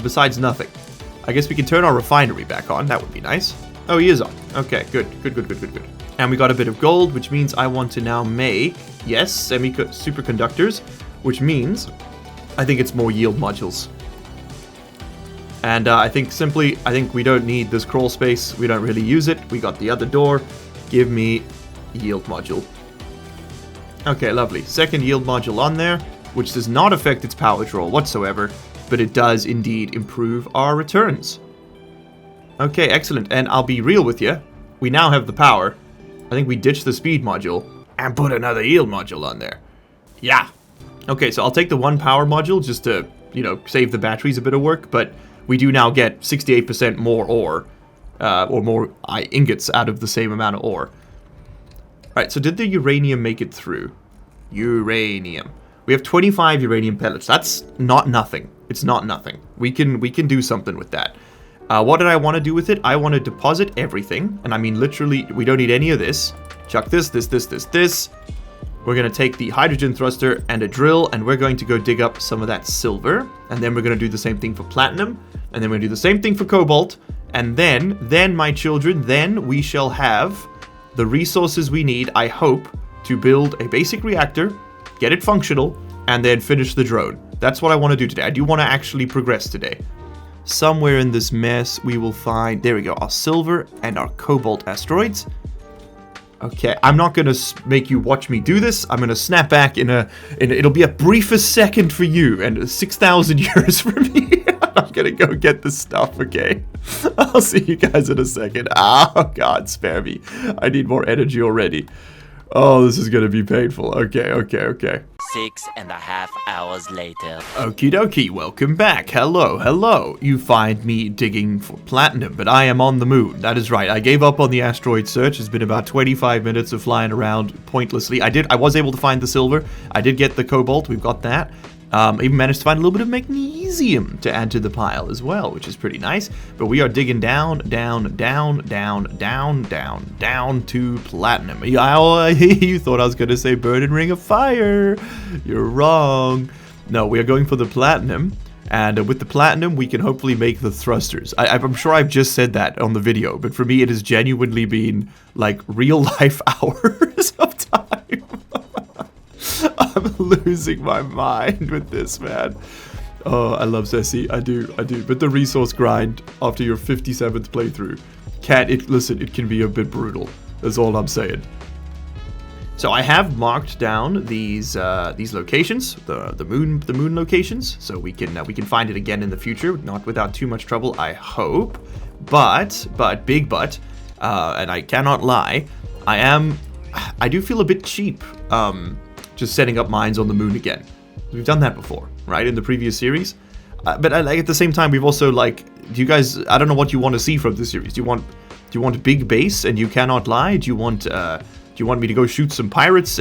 Besides nothing. I guess we can turn our refinery back on. That would be nice. Oh, he is on. Okay, good. And we got a bit of gold, which means I want to now make, yes, superconductors, which means I think it's more yield modules. And I think we don't need this crawl space. We don't really use it. We got the other door. Give me yield module. Okay, lovely. Second yield module on there, which does not affect its power draw whatsoever, but it does indeed improve our returns. Okay, excellent. And I'll be real with you. We now have the power. I think we ditched the speed module and put another yield module on there. Yeah. Okay, so I'll take the one power module just to you know, save the batteries a bit of work, but we do now get 68% more ore, or more ingots out of the same amount of ore. Alright, so did the uranium make it through? Uranium. We have 25 uranium pellets. That's not nothing. It's not nothing. We can do something with that. What did I want to do with it? I want to deposit everything, and I mean literally, we don't need any of this. Chuck this. We're going to take the hydrogen thruster and a drill, and we're going to go dig up some of that silver, and then we're going to do the same thing for platinum, and then we're going to do the same thing for cobalt, and then, my children, then we shall have the resources we need, I hope, to build a basic reactor, get it functional, and then finish the drone. That's what I want to do today. I do want to actually progress today. Somewhere in this mess, we will find, there we go, our silver and our cobalt asteroids. Okay, I'm not going to make you watch me do this. I'm going to snap back it'll be a briefest second for you and 6,000 years for me. I'm going to go get this stuff, okay? I'll see you guys in a second. Oh, God, spare me. I need more energy already. Oh, this is going to be painful. Okay. 6.5 hours later. Okie dokie, welcome back. Hello. You find me digging for platinum, but I am on the moon. That is right. I gave up on the asteroid search. It's been about 25 minutes of flying around pointlessly. I was able to find the silver. I did get the cobalt. We've got that. Even managed to find a little bit of magnesium to add to the pile as well, which is pretty nice. But we are digging down to platinum. You thought I was going to say burning ring of fire. You're wrong. No, we are going for the platinum. And with the platinum, we can hopefully make the thrusters. I'm sure I've just said that on the video, but for me, it has genuinely been like real life hours of time. I'm losing my mind with this, man. Oh, I love Zessie. I do. But the resource grind after your 57th playthrough, listen, it can be a bit brutal. That's all I'm saying. So I have marked down these locations, the moon locations, so we can find it again in the future, not without too much trouble, I hope. But big but, and I cannot lie, I do feel a bit cheap. Just setting up mines on the moon again. We've done that before, right? In the previous series. But at the same time, we've also, like, do you guys, I don't know what you want to see from this series. Do you want a big base and you cannot lie? Do you want me to go shoot some pirates?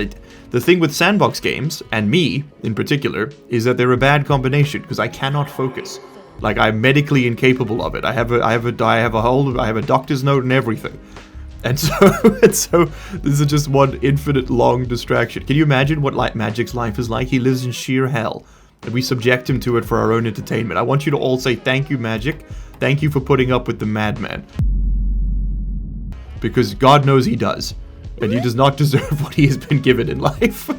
The thing with sandbox games, and me in particular, is that they're a bad combination because I cannot focus. Like, I'm medically incapable of it. I have a doctor's note and everything. And so this is just one infinite long distraction. Can you imagine what Magic's life is like? He lives in sheer hell, and we subject him to it for our own entertainment. I want you to all say thank you, Magic. Thank you for putting up with the madman. Because God knows he does, and he does not deserve what he has been given in life.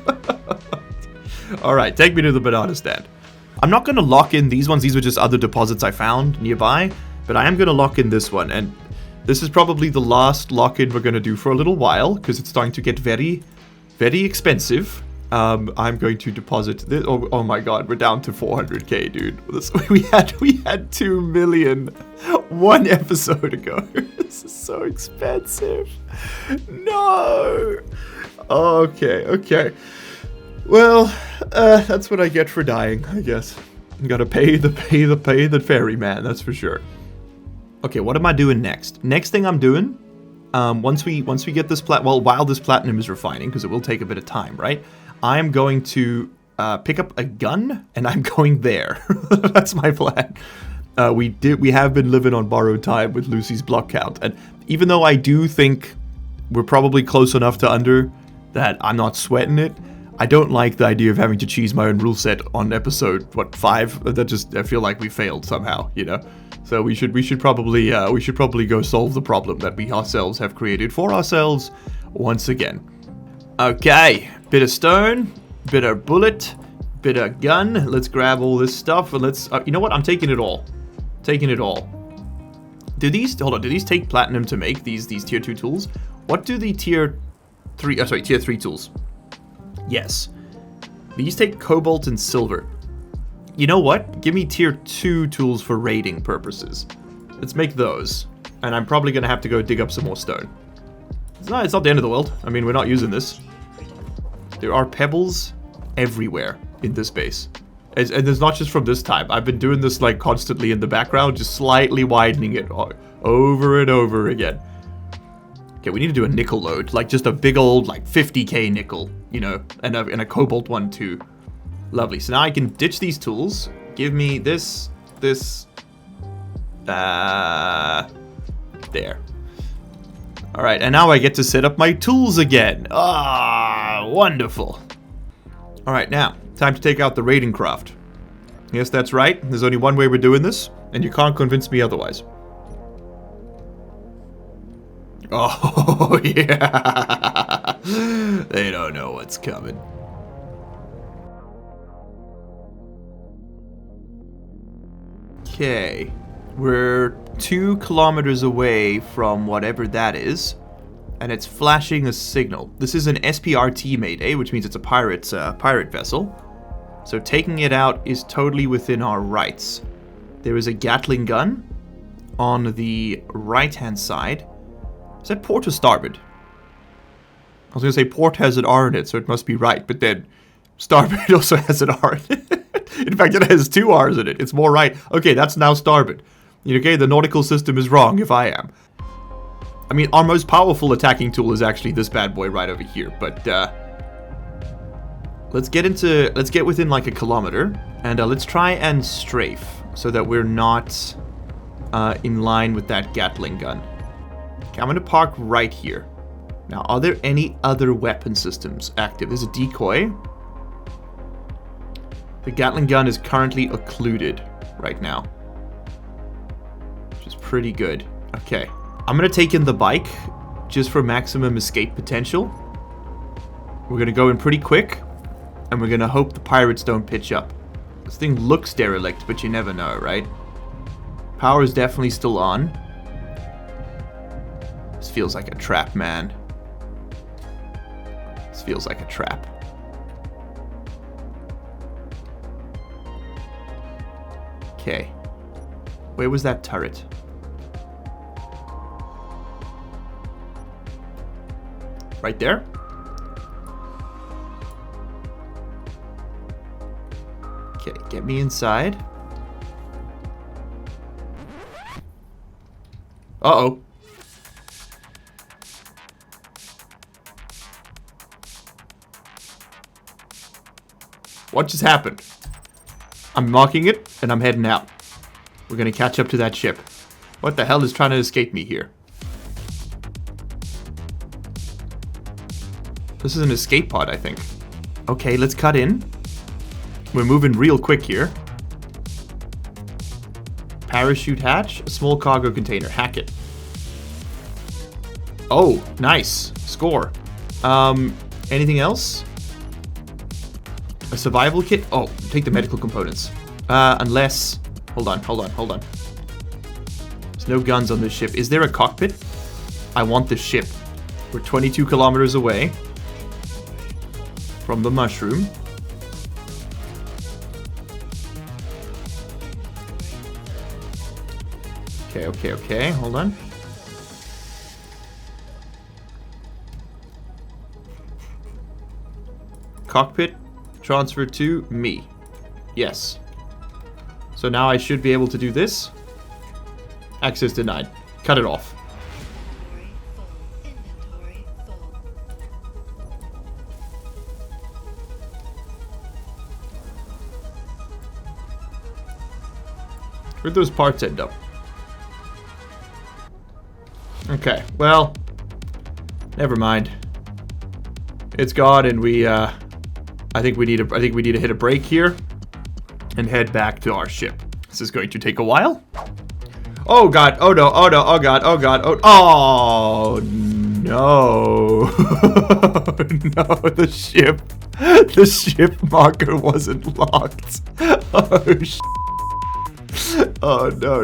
Alright, take me to the banana stand. I'm not going to lock in these ones. These were just other deposits I found nearby, but I am going to lock in this one, and this is probably the last lock-in we're going to do for a little while, because it's starting to get very, very expensive. I'm going to deposit this. Oh my god, we're down to 400k, dude. We had 2 million 1 episode ago. This is so expensive. No. Okay. Well, that's what I get for dying, I guess. You gotta pay the ferryman, that's for sure. Okay, what am I doing next? Next thing I'm doing, once we get this while this platinum is refining, because it will take a bit of time, right? I'm going to pick up a gun, and I'm going there. That's my plan. We have been living on borrowed time with Lucy's block count, and even though I do think we're probably close enough to under that I'm not sweating it, I don't like the idea of having to cheese my own rule set on episode 5. I feel like we failed somehow, you know. So we should probably go solve the problem that we ourselves have created for ourselves once again. Okay, bit of stone, bit of bullet, bit of gun. Let's grab all this stuff and let's. You know what? I'm taking it all. Do these take platinum to make these tier 2 tools? What do the tier 3 tools? Yes, these take cobalt and silver. You know what? Give me tier 2 tools for raiding purposes. Let's make those. And I'm probably going to have to go dig up some more stone. It's not the end of the world. I mean, we're not using this. There are pebbles everywhere in this base. And it's not just from this time. I've been doing this like constantly in the background, just slightly widening it over and over again. Okay, we need to do a nickel load, like just a big old like 50k nickel, you know, and a cobalt one too. Lovely. So now I can ditch these tools. Give me this. There. All right, and now I get to set up my tools again. Ah, wonderful. All right, now time to take out the raiding craft. Yes, that's right. There's only one way we're doing this, and you can't convince me otherwise. Oh, yeah. They don't know what's coming. Okay. We're 2 kilometers away from whatever that is, and it's flashing a signal. This is an SPRT Mayday, which means it's a pirate vessel. So taking it out is totally within our rights. There is a Gatling gun on the right-hand side. Is that port or starboard? I was going to say port has an R in it, so it must be right, but then starboard also has an R in it. In fact, it has 2 R's in it. It's more right. Okay, that's now starboard. Okay, the nautical system is wrong if I am. I mean, our most powerful attacking tool is actually this bad boy right over here, but let's get within like a kilometer, and let's try and strafe so that we're not in line with that Gatling gun. Okay, I'm gonna park right here. Now, are there any other weapon systems active? There's a decoy. The Gatling gun is currently occluded right now, which is pretty good. Okay, I'm gonna take in the bike just for maximum escape potential. We're gonna go in pretty quick, and we're gonna hope the pirates don't pitch up. This thing looks derelict, but you never know, right? Power is definitely still on. This feels like a trap, man. This feels like a trap. Okay. Where was that turret? Right there? Okay, get me inside. Uh-oh. What just happened? I'm marking it, and I'm heading out. We're gonna catch up to that ship. What the hell is trying to escape me here? This is an escape pod, I think. Okay, let's cut in. We're moving real quick here. Parachute hatch, a small cargo container. Hack it. Oh, nice. Score. Anything else? A survival kit? Oh, take the medical components. Unless... Hold on. There's no guns on this ship. Is there a cockpit? I want this ship. We're 22 kilometers away from the mushroom. Okay. Hold on. Cockpit. Transfer to me. Yes. So now I should be able to do this. Access denied. Cut it off. Where'd those parts end up? Okay, well, never mind. It's gone, and we I think we need to hit a break here and head back to our ship. This is going to take a while. Oh god, oh no, oh no, oh god, oh god, oh no. No, the ship marker wasn't locked. Oh no.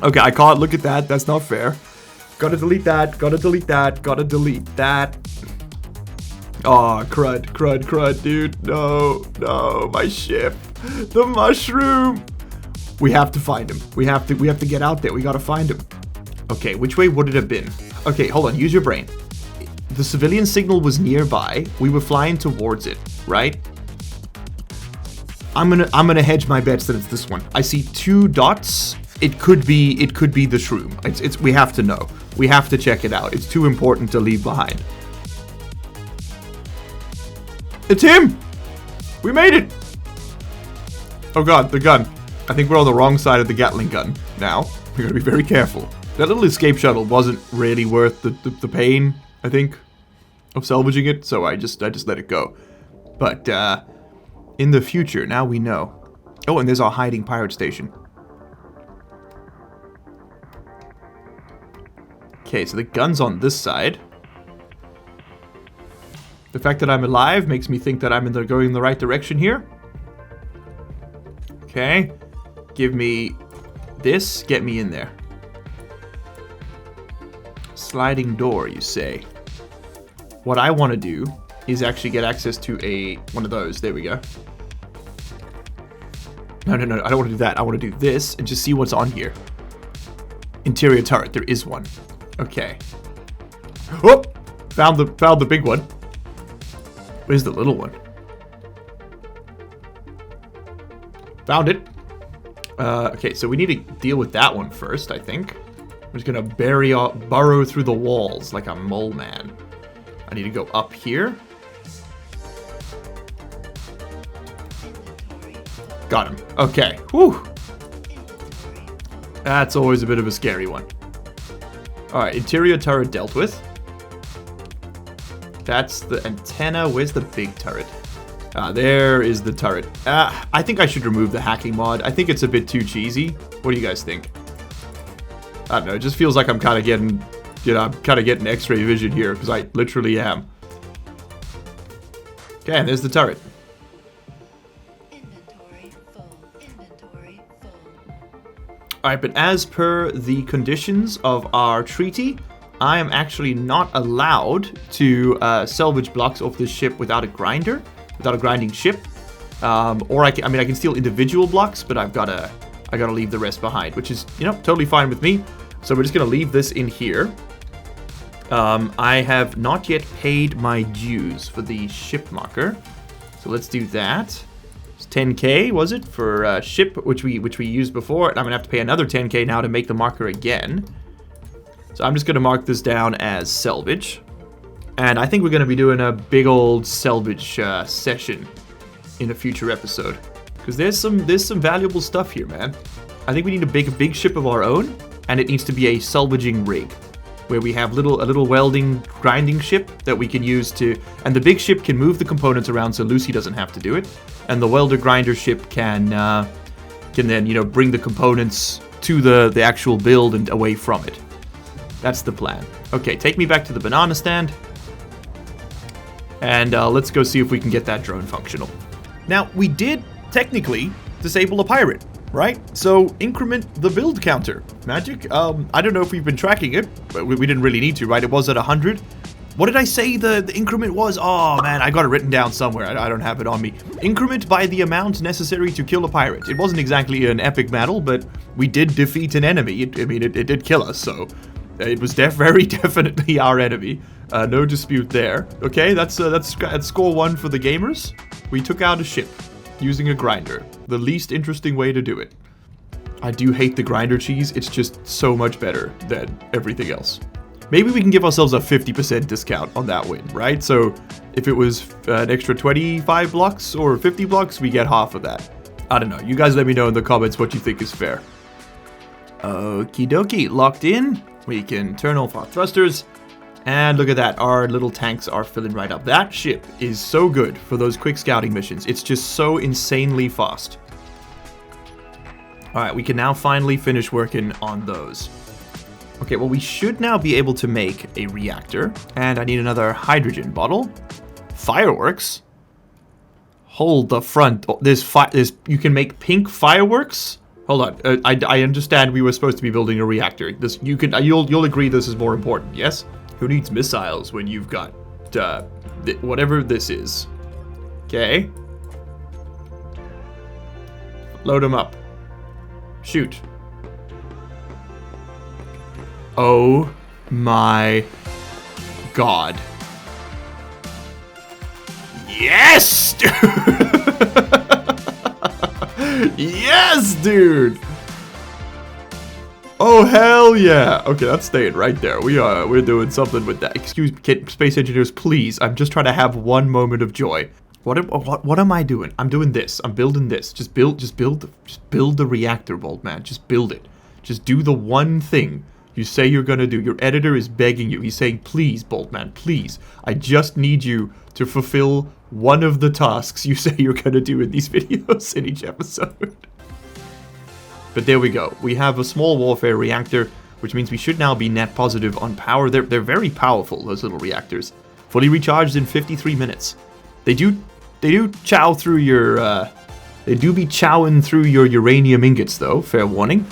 Okay, I can't look at that. That's not fair. Gotta delete that. Gotta delete that. Oh, crud, dude. No, my ship. The mushroom. We have to find him. We have to get out there. We gotta find him. Okay, which way would it have been? Okay, hold on. Use your brain. The civilian signal was nearby. We were flying towards it, right? I'm gonna hedge my bets that it's this one. I see 2 dots. It could be the shroom. We have to know. We have to check it out. It's too important to leave behind. It's him! We made it! Oh god, the gun. I think we're on the wrong side of the Gatling gun now. We gotta be very careful. That little escape shuttle wasn't really worth the pain, I think, of salvaging it, so I just let it go. But in the future, now we know. Oh, and there's our hiding pirate station. Okay, so the gun's on this side. The fact that I'm alive makes me think that I'm going in the right direction here. Okay. Give me this. Get me in there. Sliding door, you say. What I want to do is actually get access to one of those. There we go. No. I don't want to do that. I want to do this and just see what's on here. Interior turret. There is one. Okay. Oh! Found the big one. Where's the little one? Found it. Okay, so we need to deal with that one first, I think. I'm just gonna burrow through the walls like a mole man. I need to go up here. Got him. Okay. Whew. That's always a bit of a scary one. Alright, interior turret dealt with. That's the antenna. Where's the big turret? There is the turret. I think I should remove the hacking mod. I think it's a bit too cheesy. What do you guys think? I don't know. It just feels like I'm kind of getting, I'm kind of getting X-ray vision here because I literally am. Okay, and there's the turret. Inventory full. Inventory full. Alright, but as per the conditions of our treaty, I am actually not allowed to salvage blocks off this ship without a grinder, without a grinding ship. Or I can steal individual blocks, but I gotta leave the rest behind, which is, totally fine with me. So we're just gonna leave this in here. I have not yet paid my dues for the ship marker, so let's do that. It's 10k, was it, for ship, which we used before, and I'm gonna have to pay another 10k now to make the marker again. So I'm just gonna mark this down as salvage, and I think we're gonna be doing a big old salvage session in a future episode, because there's some valuable stuff here, man. I think we need to make a big ship of our own, and it needs to be a salvaging rig, where we have a little welding grinding ship that we can use to, and the big ship can move the components around so Lucy doesn't have to do it, and the welder grinder ship can then bring the components to the actual build and away from it. That's the plan. Okay, take me back to the banana stand, and let's go see if we can get that drone functional. Now, we did technically disable a pirate, right? So increment the build counter. Magic? I don't know if we've been tracking it, but we didn't really need to, right? It was at 100. What did I say the increment was? Oh man, I got it written down somewhere. I don't have it on me. Increment by the amount necessary to kill a pirate. It wasn't exactly an epic battle, but we did defeat an enemy. It did kill us, so it was very definitely our enemy. No dispute there. Okay, that's score 1 for the gamers. We took out a ship using a grinder. The least interesting way to do it. I do hate the grinder cheese. It's just so much better than everything else. Maybe we can give ourselves a 50% discount on that win, right? So if it was an extra 25 blocks or 50 blocks, we get half of that. I don't know. You guys let me know in the comments what you think is fair. Okie dokie. Locked in. We can turn off our thrusters. And look at that, our little tanks are filling right up. That ship is so good for those quick scouting missions. It's just so insanely fast. Alright, we can now finally finish working on those. Okay, well, we should now be able to make a reactor. And I need another hydrogen bottle. Fireworks? Hold the front. Oh, you can make pink fireworks? Hold on, I understand we were supposed to be building a reactor. You'll agree this is more important, yes? Who needs missiles when you've got, whatever this is? Okay. Load them up. Shoot. Oh my god. Yes! Yes, dude! Oh, hell yeah. Okay, that's staying right there. We're doing something with that. Excuse me, space engineers, please. I'm just trying to have one moment of joy. What am I doing? I'm doing this. I'm building this. Just build the reactor, Boltman. Just build it. Just do the one thing you say you're gonna do. Your editor is begging you. He's saying, please, Boltman, please. I just need you to fulfill one of the tasks you say you're gonna do in these videos in each episode. But there we go. We have a small warfare reactor, which means we should now be net positive on power. They're very powerful, those little reactors. Fully recharged in 53 minutes. They do chow through your they do be chowing through your uranium ingots though, fair warning.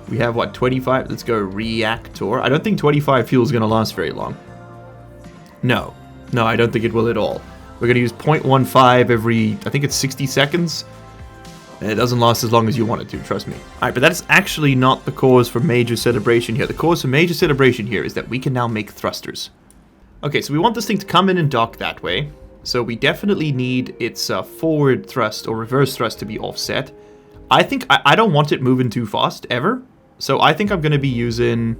We have what, 25? Let's go reactor. I don't think 25 fuel is going to last very long. No, I don't think it will at all. We're going to use 0.15 every, I think it's 60 seconds. And it doesn't last as long as you want it to, trust me. Alright, but that's actually not the cause for major celebration here. The cause for major celebration here is that we can now make thrusters. Okay, so we want this thing to come in and dock that way. So we definitely need its forward thrust or reverse thrust to be offset. I think I don't want it moving too fast, ever. So I think I'm going to be using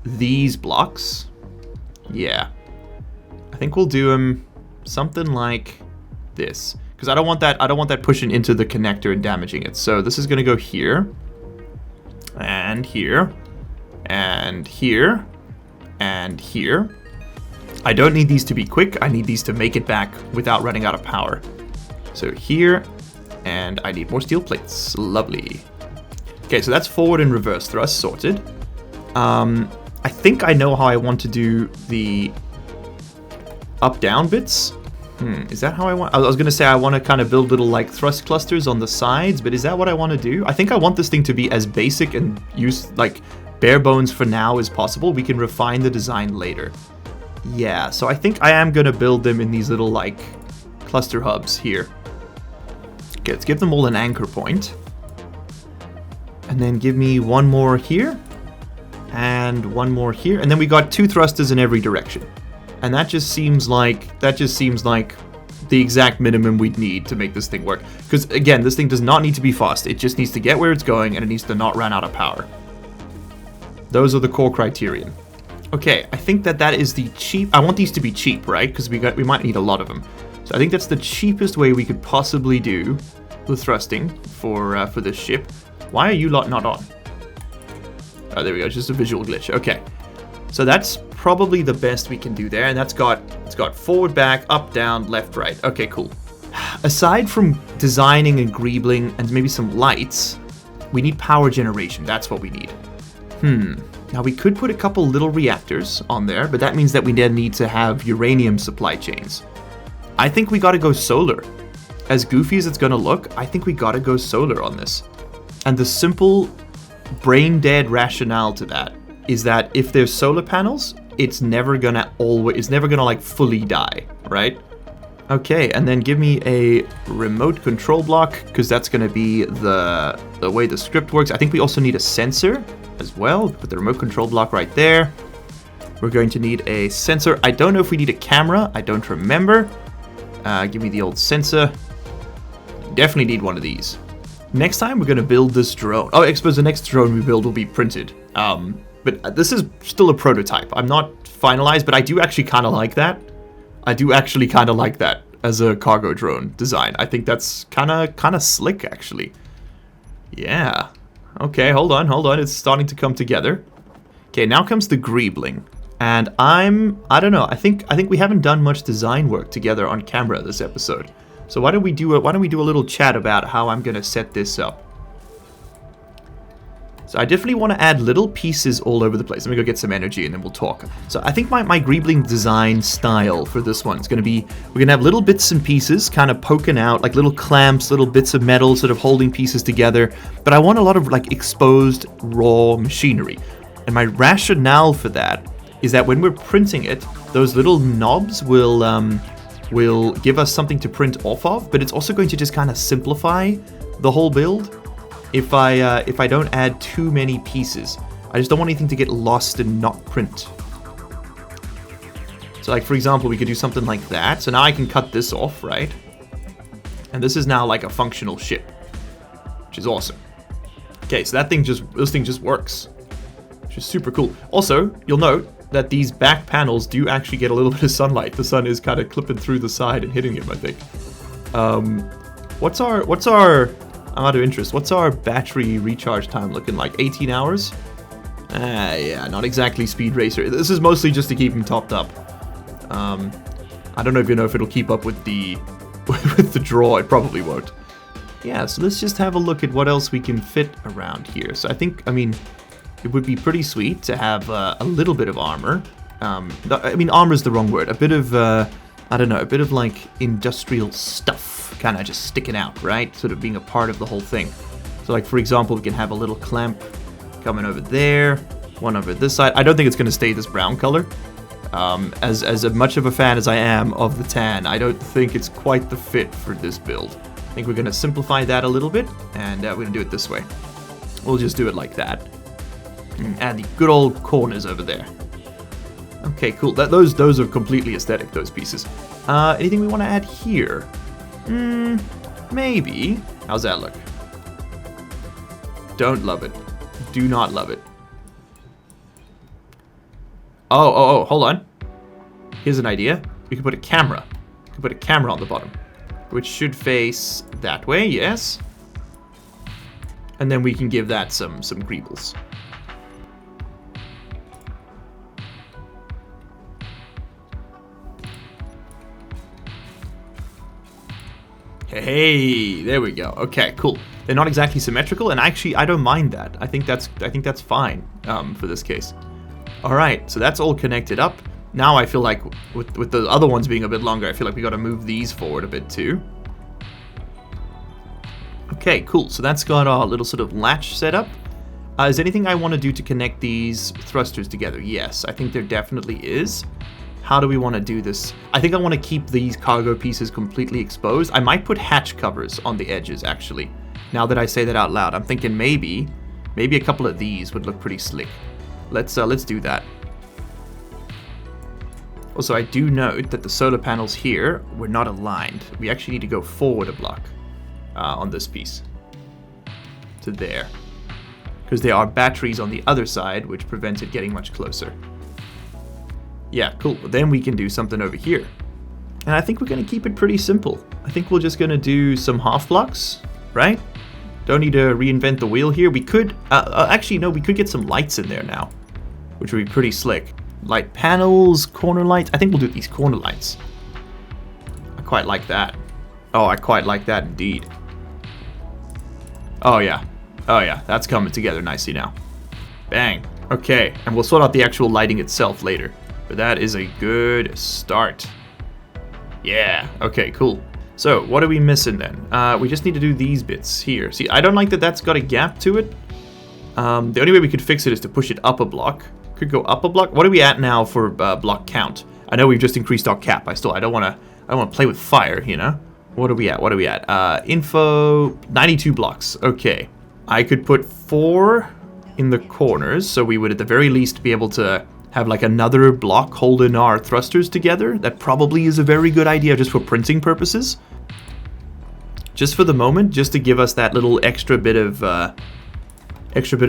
these blocks. Yeah. I think we'll do them something like this. Because I don't want that pushing into the connector and damaging it. So this is going to go here. And here. And here. And here. I don't need these to be quick. I need these to make it back without running out of power. So here. And I need more steel plates. Lovely. Okay, so that's forward and reverse thrust sorted. I think I know how I want to do the up-down bits. Is that how I want? I was going to say I want to kind of build little like thrust clusters on the sides, but is that what I want to do? I think I want this thing to be as basic and like bare bones for now as possible. We can refine the design later. Yeah, so I think I am going to build them in these little like cluster hubs here. Okay, let's give them all an anchor point. And then give me one more here. And one more here. And then we got 2 thrusters in every direction. And that just seems like the exact minimum we'd need to make this thing work. Because again, this thing does not need to be fast. It just needs to get where it's going and it needs to not run out of power. Those are the core criterion. Okay, I think that is the cheap. I want these to be cheap, right? Because we might need a lot of them. So I think that's the cheapest way we could possibly do the thrusting for this ship. Why are you lot not on? Oh, there we go. Just a visual glitch. Okay. So that's probably the best we can do there. And it's got forward, back, up, down, left, right. Okay, cool. Aside from designing and greebling and maybe some lights, we need power generation. That's what we need. Now we could put a couple little reactors on there, but that means that we then need to have uranium supply chains. I think we gotta go solar. As goofy as it's gonna look, I think we gotta go solar on this. And the simple brain dead rationale to that is that if there's solar panels, it's never gonna like fully die, right? Okay, and then give me a remote control block, because that's gonna be the way the script works. I think we also need a sensor as well. Put the remote control block right there. We're going to need a sensor. I don't know if we need a camera. I don't remember. Give me the old sensor. Definitely need one of these. Next time we're going to build this drone. Oh, I suppose the next drone we build will be printed. But this is still a prototype. I'm not finalized, but I do actually kind of like that. I do actually kind of like that as a cargo drone design. I think that's kind of slick, actually. Yeah. Okay, hold on. It's starting to come together. Okay, now comes the greebling. And I don't know. I think we haven't done much design work together on camera this episode. So why don't we do a little chat about how I'm going to set this up? So I definitely want to add little pieces all over the place. Let me go get some energy and then we'll talk. So I think my greebling design style for this one is going to be, we're going to have little bits and pieces kind of poking out, like little clamps, little bits of metal sort of holding pieces together. But I want a lot of like exposed raw machinery. And my rationale for that is that when we're printing it, those little knobs will give us something to print off of, but it's also going to just kind of simplify the whole build. If I don't add too many pieces, I just don't want anything to get lost and not print. So like, for example, we could do something like that. So now I can cut this off, right? And this is now like a functional ship, which is awesome. Okay, so this thing just works, which is super cool. Also, you'll note that these back panels do actually get a little bit of sunlight. The sun is kind of clipping through the side and hitting him, I think. What's our, I'm out of interest, what's our battery recharge time looking like? 18 hours? Yeah, not exactly speed racer. This is mostly just to keep him topped up. I don't know if it'll keep up with the with the draw. It probably won't. Yeah, so let's just have a look at what else we can fit around here. So I mean, it would be pretty sweet to have a little bit of armor. I mean, armor is the wrong word. A bit of, I don't know, a bit of like industrial stuff kind of just sticking out, right? Sort of being a part of the whole thing. So like, for example, we can have a little clamp coming over there, one over this side. I don't think it's going to stay this brown color. As much of a fan as I am of the tan, I don't think it's quite the fit for this build. I think we're going to simplify that a little bit, and we're going to do it this way. We'll just do it like that. Add the good old corners over there. Okay, cool. Those are completely aesthetic, those pieces. Anything we want to add here? Maybe. How's that look? Don't love it. Do not love it. Oh, hold on. Here's an idea. We could put a camera. We could put a camera on the bottom, which should face that way, yes. And then we can give that some greebles. Hey, there we go. Okay, cool. They're not exactly symmetrical, and actually, I don't mind that. I think that's fine for this case. All right, so that's all connected up. Now I feel like with the other ones being a bit longer, I feel like we got to move these forward a bit too. Okay, cool. So that's got our little sort of latch set up. Is there anything I want to do to connect these thrusters together? Yes, I think there definitely is. How do we want to do this? I think I want to keep these cargo pieces completely exposed. I might put hatch covers on the edges, actually. Now that I say that out loud, I'm thinking maybe a couple of these would look pretty slick. Let's do that. Also, I do note that the solar panels here were not aligned. We actually need to go forward a block on this piece to there, because there are batteries on the other side, which prevents it getting much closer. Yeah, cool. Then we can do something over here. And I think we're going to keep it pretty simple. I think we're just going to do some half blocks, right? Don't need to reinvent the wheel here. We could, actually, no, we could get some lights in there now, which would be pretty slick. Light panels, corner lights. I think we'll do these corner lights. I quite like that. Oh, I quite like that indeed. Oh, yeah. Oh, yeah. That's coming together nicely now. Bang. Okay. And we'll sort out the actual lighting itself later. But that is a good start. Yeah. Okay, cool. So, what are we missing then? We just need to do these bits here. See, I don't like that that's got a gap to it. The only way we could fix it is to push it up a block. Could go up a block. What are we at now for block count? I know we've just increased our cap. I don't want to play with fire, you know? What are we at? Info, 92 blocks. Okay. I could put 4 in the corners, so we would at the very least be able to have like another block holding our thrusters together. That probably is a very good idea just for printing purposes. Just for the moment, just to give us that little extra bit of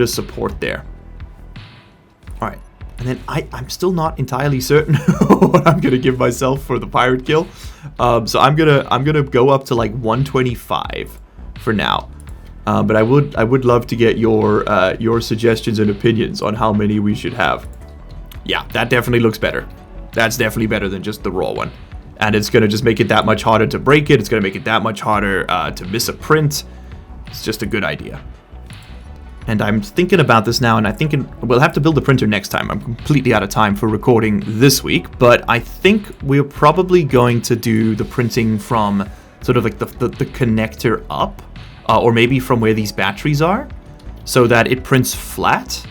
support there. All right, and then I'm still not entirely certain what I'm gonna give myself for the pirate kill. So I'm gonna go up to like 125 for now. But I would love to get your suggestions and opinions on how many we should have. Yeah, that definitely looks better. That's definitely better than just the raw one. And it's going to just make it that much harder to break it. It's going to make it that much harder to miss a print. It's just a good idea. And I'm thinking about this now, and I'm thinking we'll have to build the printer next time. I'm completely out of time for recording this week, but I think we're probably going to do the printing from sort of like the connector up, or maybe from where these batteries are, so that it prints flat.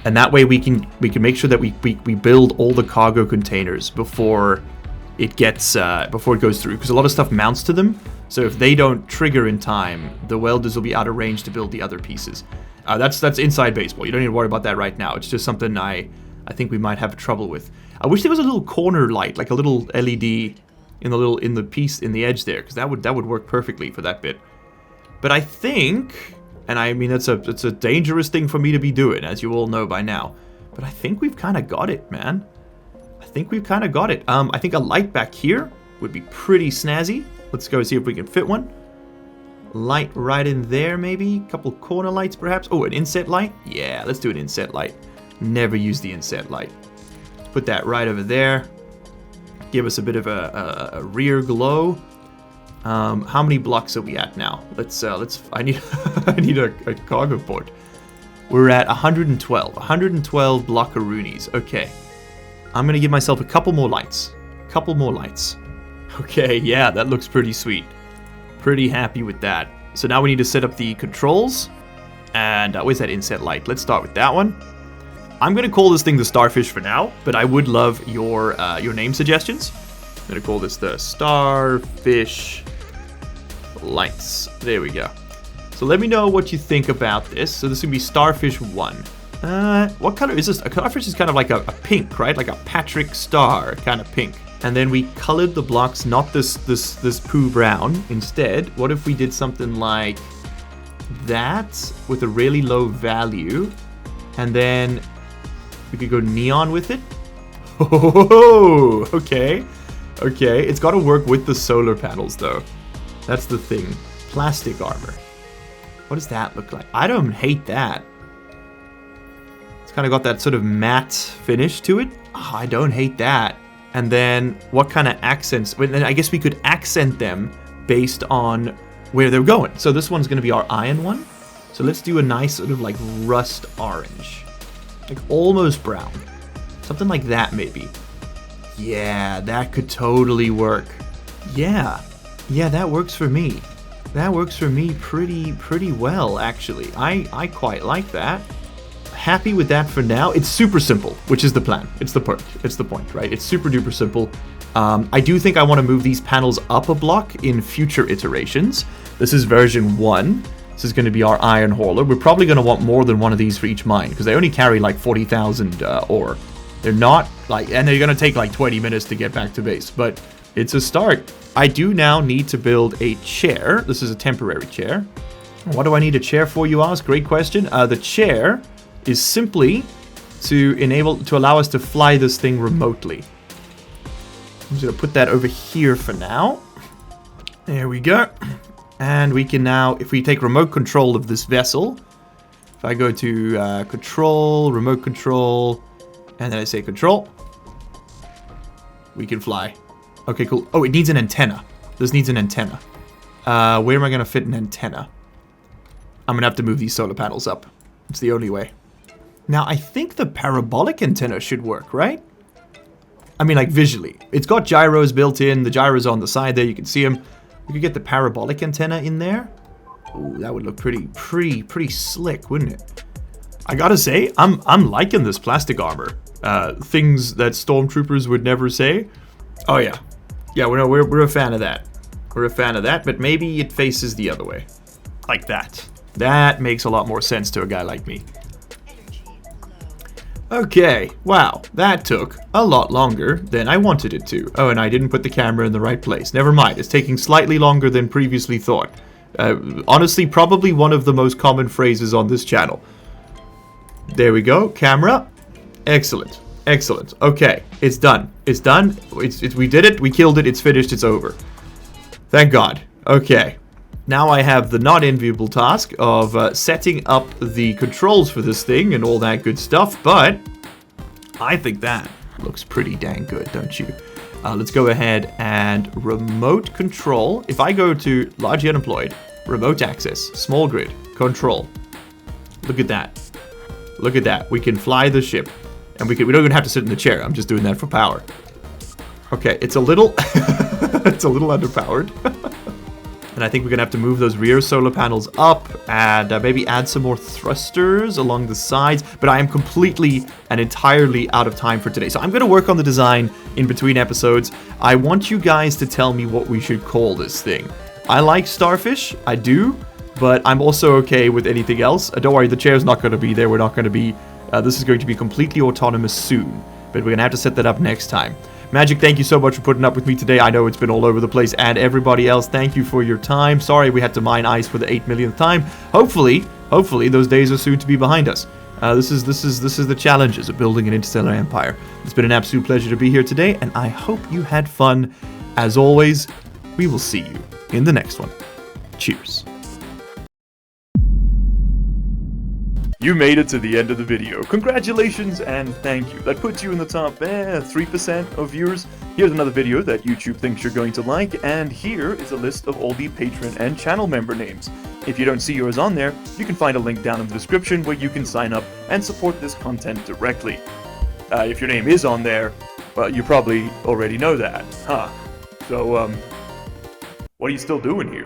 And that way we can make sure that we build all the cargo containers before it goes through, because a lot of stuff mounts to them. So if they don't trigger in time, the welders will be out of range to build the other pieces. That's inside baseball. You don't need to worry about that right now. It's just something I think we might have trouble with. I wish there was a little corner light, like a little LED in the piece in the edge there, because that would work perfectly for that bit. But I think, and I mean it's a dangerous thing for me to be doing, as you all know by now. But I think we've kind of got it, man. I think we've kind of got it. I think a light back here would be pretty snazzy. Let's go see if we can fit one. Light right in there, maybe. A couple corner lights, perhaps. Oh, an inset light? Yeah, let's do an inset light. Never use the inset light. Put that right over there. Give us a bit of a rear glow. How many blocks are we at now? I need I need a cargo port. We're at 112. 112 blockaroonies. Okay. I'm gonna give myself a couple more lights. Okay, yeah, that looks pretty sweet. Pretty happy with that. So now we need to set up the controls. And where's that inset light? Let's start with that one. I'm gonna call this thing the Starfish for now, but I would love your name suggestions. I'm gonna call this the Starfish Lights. There we go. So let me know what you think about this. So this is gonna be Starfish 1. What color is this? A starfish is kind of like a pink, right? Like a Patrick Star kind of pink. And then we colored the blocks, not this poo brown. Instead, what if we did something like that with a really low value, and then we could go neon with it? Oh, okay. Okay, it's got to work with the solar panels though. That's the thing. Plastic armor. What does that look like? I don't hate that. It's kind of got that sort of matte finish to it. Oh, I don't hate that. And then what kind of accents? Well, then I guess we could accent them based on where they're going. So this one's going to be our iron one. So let's do a nice sort of like rust orange. Like almost brown. Something like that maybe. Yeah, that could totally work. Yeah, that works for me. That works for me pretty well, actually. I quite like that. Happy with that for now. It's super simple, which is the plan. It's the point, right? It's super duper simple. I do think I want to move these panels up a block in future iterations. This is version 1. This is going to be our iron hauler. We're probably going to want more than one of these for each mine, because they only carry like 40,000 ore. They're not like, and they're going to take like 20 minutes to get back to base, but it's a start. I do now need to build a chair. This is a temporary chair. What do I need a chair for, you ask? Great question. The chair is simply to allow us to fly this thing remotely. I'm just gonna put that over here for now. There we go. And we can now, if we take remote control of this vessel, if I go to control, remote control, and then I say control, we can fly. Okay, cool. Oh, it needs an antenna. This needs an antenna. Where am I gonna fit an antenna? I'm gonna have to move these solar panels up. It's the only way. Now, I think the parabolic antenna should work, right? I mean, like, visually. It's got gyros built in. The gyros on the side there. You can see them. We could get the parabolic antenna in there. Ooh, that would look pretty slick, wouldn't it? I gotta say, I'm liking this plastic armor. Things that stormtroopers would never say. Oh, yeah. Yeah, we're a fan of that. We're a fan of that, but maybe it faces the other way. Like that. That makes a lot more sense to a guy like me. Okay, wow, that took a lot longer than I wanted it to. Oh, and I didn't put the camera in the right place. Never mind, it's taking slightly longer than previously thought. Honestly, probably one of the most common phrases on this channel. There we go, camera. Excellent, excellent. Okay, it's done. It's done. We did it, we killed it, it's finished, it's over. Thank God. Okay. Now I have the not enviable task of setting up the controls for this thing and all that good stuff, but I think that looks pretty dang good, don't you? Let's go ahead and remote control. If I go to largely unemployed, remote access, small grid, control. Look at that. Look at that. We can fly the ship, and we don't even have to sit in the chair. I'm just doing that for power. Okay, it's a little it's a little underpowered. And I think we're going to have to move those rear solar panels up and maybe add some more thrusters along the sides. But I am completely and entirely out of time for today. So I'm going to work on the design in between episodes. I want you guys to tell me what we should call this thing. I like Starfish, I do, but I'm also okay with anything else. Don't worry, the chair's not going to be there. We're not going to be... this is going to be completely autonomous soon. But we're going to have to set that up next time. Magic, thank you so much for putting up with me today. I know it's been all over the place, and everybody else, thank you for your time. Sorry we had to mine ice for the 8 millionth time. Hopefully, those days are soon to be behind us. This is the challenges of building an interstellar empire. It's been an absolute pleasure to be here today, and I hope you had fun. As always, we will see you in the next one. Cheers. You made it to the end of the video. Congratulations and thank you. That puts you in the top 3% of viewers. Here's another video that YouTube thinks you're going to like, and here is a list of all the patron and channel member names. If you don't see yours on there, you can find a link down in the description where you can sign up and support this content directly. If your name is on there, well, you probably already know that, huh? So, what are you still doing here?